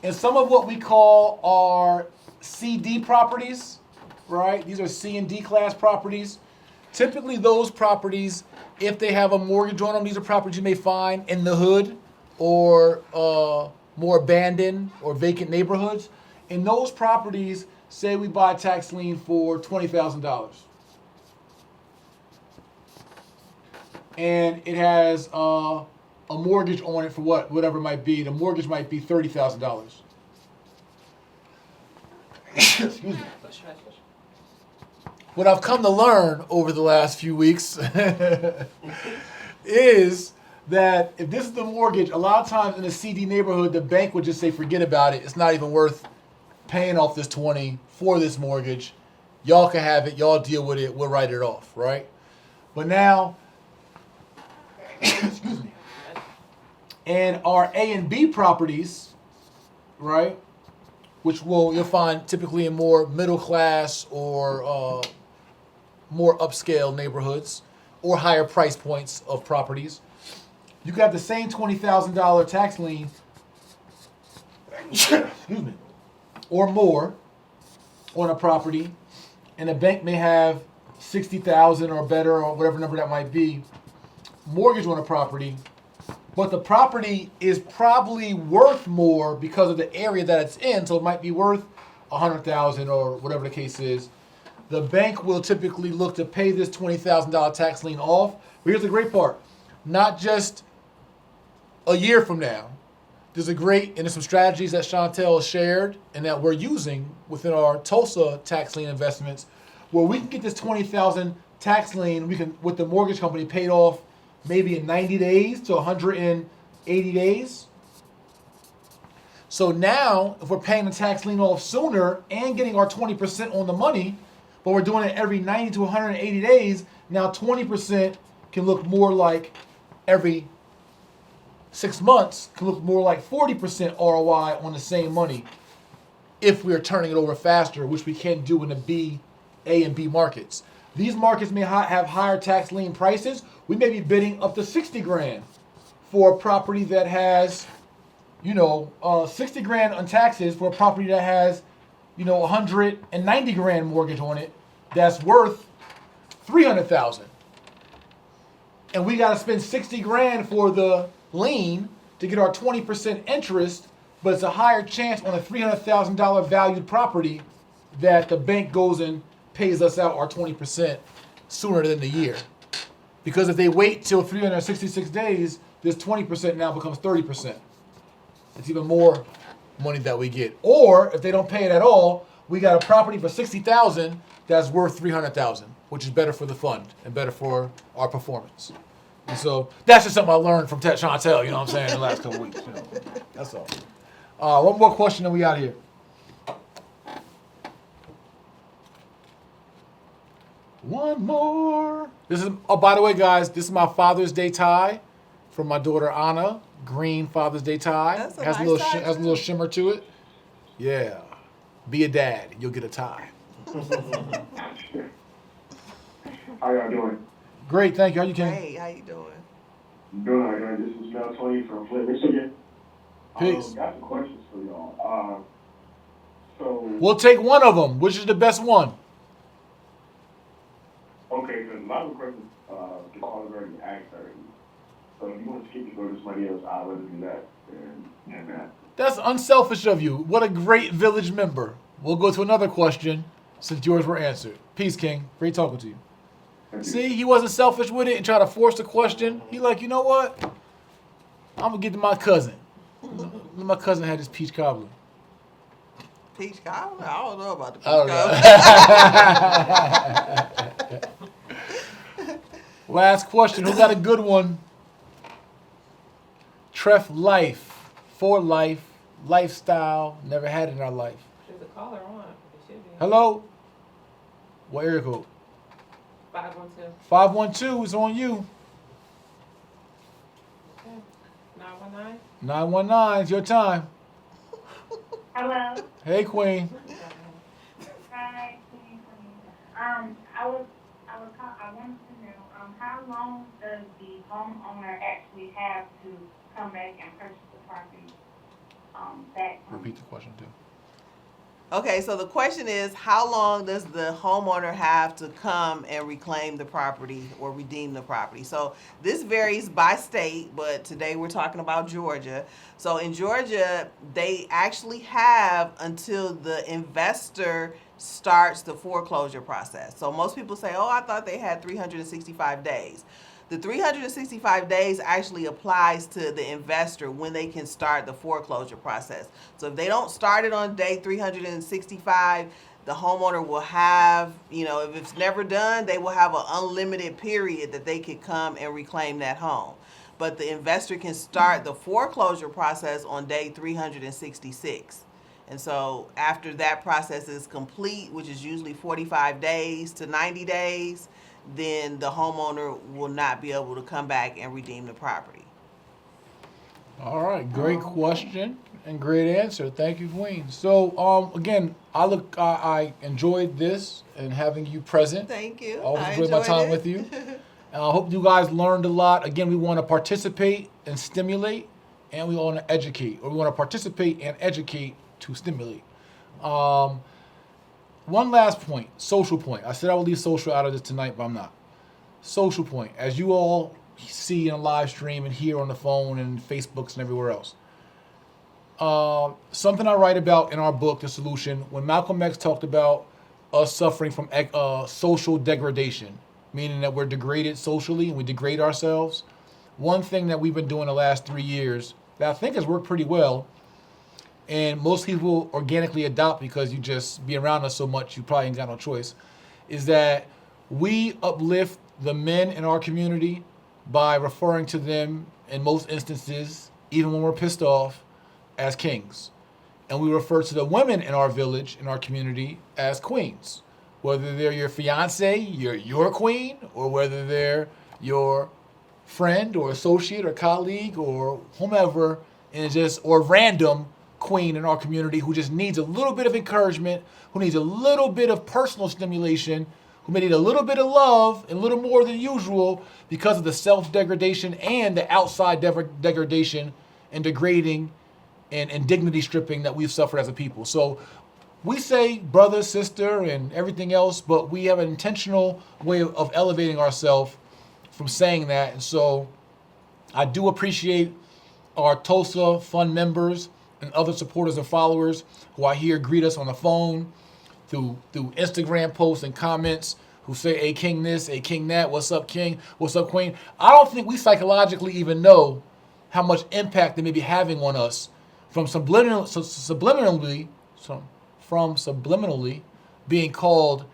And some of what we call our CD properties, right? These are C and D class properties. Typically those properties, if they have a mortgage on them, these are properties you may find in the hood or more abandoned or vacant neighborhoods. In those properties, say we buy a tax lien for $20,000. And it has a mortgage on it for whatever it might be. The mortgage might be $30,000. Excuse me. What I've come to learn over the last few weeks is that if this is the mortgage, a lot of times in a CD neighborhood, the bank would just say, forget about it. It's not even worth paying off this 20 for this mortgage. Y'all can have it. Y'all deal with it. We'll write it off, right? But now, excuse me, and our A and B properties, right, which you'll find typically in more middle class or more upscale neighborhoods or higher price points of properties. You can have the same $20,000 tax lien, excuse me, or more on a property, and the bank may have $60,000 or better or whatever number that might be mortgage on a property, but the property is probably worth more because of the area that it's in, so it might be worth $100,000 or whatever the case is. The bank will typically look to pay this $20,000 tax lien off. But here's the great part. Not just a year from now. There's some strategies that Chantelle shared and that we're using within our Tulsa tax lien investments, where we can get this $20,000 tax lien, we can, with the mortgage company, paid off maybe in 90 days to 180 days. So now, if we're paying the tax lien off sooner and getting our 20% on the money, but we're doing it every 90 to 180 days, now 20% can look more like every 6 months, can look more like 40% ROI on the same money if we're turning it over faster, which we can do in the B, A, and B markets. These markets may have higher tax lien prices. We may be bidding up to $60,000 for a property that has, $60,000 on taxes for a property that has, $190,000 mortgage on it that's worth $300,000. And we got to spend $60,000 for the lien to get our 20% interest, but it's a higher chance on a $300,000 valued property that the bank goes and pays us out our 20% sooner than the year. Because if they wait till 366 days, this 20% now becomes 30%. It's even more money that we get. Or if they don't pay it at all, we got a property for $60,000 that's worth $300,000, which is better for the fund and better for our performance. And so that's just something I learned from Chantelle, in the last couple weeks. That's all. One more question and we out here. One more. By the way, guys, this is my Father's Day tie from my daughter Anna. Green Father's Day tie. That's a has nice a little tie, has a little shimmer to it. Yeah. Be a dad. You'll get a tie. How y'all doing? Great, thank you. How you, Ken? Hey, how you doing? Doing all right. This is Mel Tony from Flint, Michigan. Peace. Got some questions for y'all. So We'll take one of them. Which is the best one? okay, because a lot of the questions the callers already asked already. So if you want to skip and go to somebody else, I'd rather do that than that. That's unselfish of you. What a great village member. We'll go to another question since yours were answered. Peace, King. Great talking to you. Thank you. See, he wasn't selfish with it and tried to force the question. He like, you know what? I'm going to get to my cousin. My cousin had this peach cobbler. Peach cobbler? I don't know about the peach I don't cobbler. know. Last question. Who got a good one? Treff Life. For life. Lifestyle. Never had it in our life. There's a caller on. It should be. Hello? What area code? 512. 512 is on you. Okay. 919. 919 is your time. Hello. Hey, Queen. Hi. I wanted to know, how long does the homeowner actually have to come back and purchase the property, back? Repeat the question, too. Okay, so the question is, how long does the homeowner have to come and reclaim the property or redeem the property? So this varies by state, but today we're talking about Georgia. So in Georgia, they actually have until the investor starts the foreclosure process. So most people say, oh, I thought they had 365 days. The 365 days actually applies to the investor when they can start the foreclosure process. So if they don't start it on day 365, the homeowner will have, if it's never done, they will have an unlimited period that they could come and reclaim that home. But the investor can start the foreclosure process on day 366. And so after that process is complete, which is usually 45 days to 90 days, then the homeowner will not be able to come back and redeem the property. All right, great question and great answer. Thank you, Queen. So, again, I enjoyed this and having you present. Thank you. Always I enjoyed my time it. with you. And I hope you guys learned a lot. Again, we want to participate and stimulate, and we want to educate, or we want to participate and educate to stimulate. One last point, social point. I said I would leave social out of this tonight, but I'm not. Social point, as you all see in a live stream and hear on the phone and Facebooks and everywhere else. Something I write about in our book, The Solution, when Malcolm X talked about us suffering from social degradation, meaning that we're degraded socially and we degrade ourselves. One thing that we've been doing the last 3 years that I think has worked pretty well, and most people organically adopt because you just be around us so much, you probably ain't got no choice, is that we uplift the men in our community by referring to them, in most instances, even when we're pissed off, as kings. And we refer to the women in our village, in our community, as queens. Whether they're your fiance, your queen, or whether they're your friend or associate or colleague or whomever, or random queen in our community who just needs a little bit of encouragement, who needs a little bit of personal stimulation, who may need a little bit of love and a little more than usual because of the self-degradation and the outside degradation and degrading and dignity stripping that we've suffered as a people. So we say brother, sister, and everything else, but we have an intentional way of elevating ourselves from saying that. And so I do appreciate our Tulsa Fund members and other supporters and followers who I hear greet us on the phone, through Instagram posts and comments, who say, hey, King this, hey, King that, what's up, King, what's up, Queen. I don't think we psychologically even know how much impact they may be having on us from subliminally being called,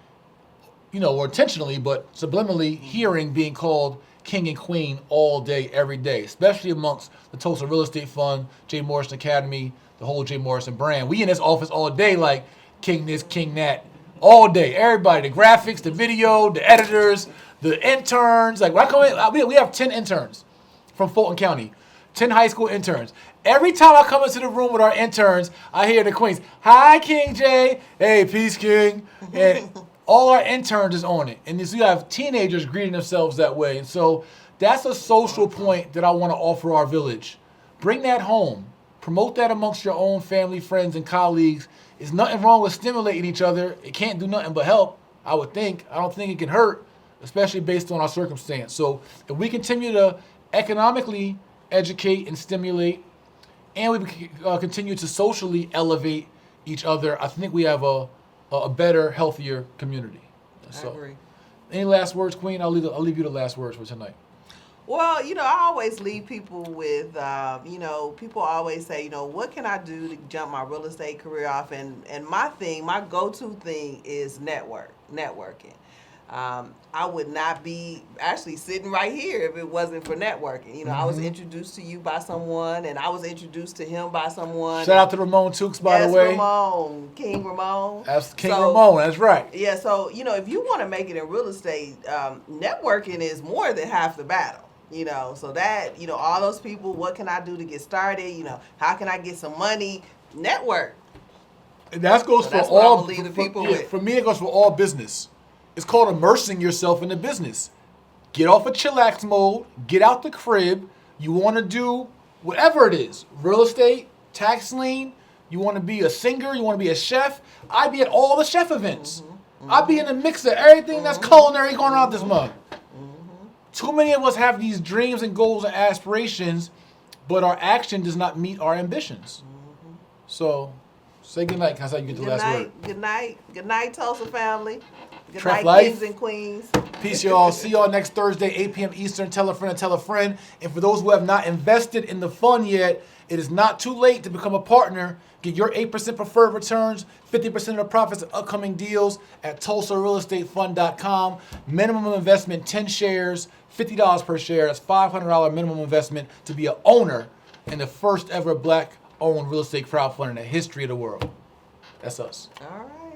or intentionally, but subliminally hearing being called King and Queen all day, every day, especially amongst the Tulsa Real Estate Fund, Jay Morrison Academy, the whole Jay Morrison brand. We in this office all day like King this, King that, all day. Everybody, the graphics, the video, the editors, the interns. Like when I come in, we have 10 interns from Fulton County, 10 high school interns. Every time I come into the room with our interns, I hear the queens. Hi, King Jay. Hey, peace, King. And all our interns is on it. And so you have teenagers greeting themselves that way. And so that's a social point that I want to offer our village. Bring that home. Promote that amongst your own family, friends, and colleagues. There's nothing wrong with stimulating each other. It can't do nothing but help, I would think. I don't think it can hurt, especially based on our circumstance. So if we continue to economically educate and stimulate, and we continue to socially elevate each other, I think we have a better, healthier community. I agree. Any last words, Queen? I'll leave you the last words for tonight. Well, I always leave people with, people always say, what can I do to jump my real estate career off? And my go-to thing is networking. I would not be actually sitting right here if it wasn't for networking. I was introduced to you by someone, and I was introduced to him by someone. Shout out to Ramon Tukes, by the way. King Ramon. That's King Ramon, that's right. Yeah, so, if you want to make it in real estate, networking is more than half the battle. So that, all those people, what can I do to get started? How can I get some money? Network. And that goes So for that's what all. I'ma leave the for- people yeah, with. For me, it goes for all business. It's called immersing yourself in the business. Get off of chillax mode. Get out the crib. You want to do whatever it is. Real estate, tax lien. You want to be a singer. You want to be a chef. I be at all the chef events. I be in the mix of everything that's culinary going on this month. Too many of us have these dreams and goals and aspirations, but our action does not meet our ambitions. So, say goodnight. That's how you get the last word. Good night, Tulsa family. Good Trap night, life. kings and queens. Peace, y'all. See y'all next Thursday, 8 p.m. Eastern. Tell a friend and tell a friend. And for those who have not invested in the fund yet, it is not too late to become a partner. Get your 8% preferred returns, 50% of the profits of upcoming deals at TulsaRealEstateFund.com. Minimum investment, 10 shares, $50 per share. That's $500 minimum investment to be an owner in the first ever black-owned real estate crowdfund in the history of the world. That's us. All right.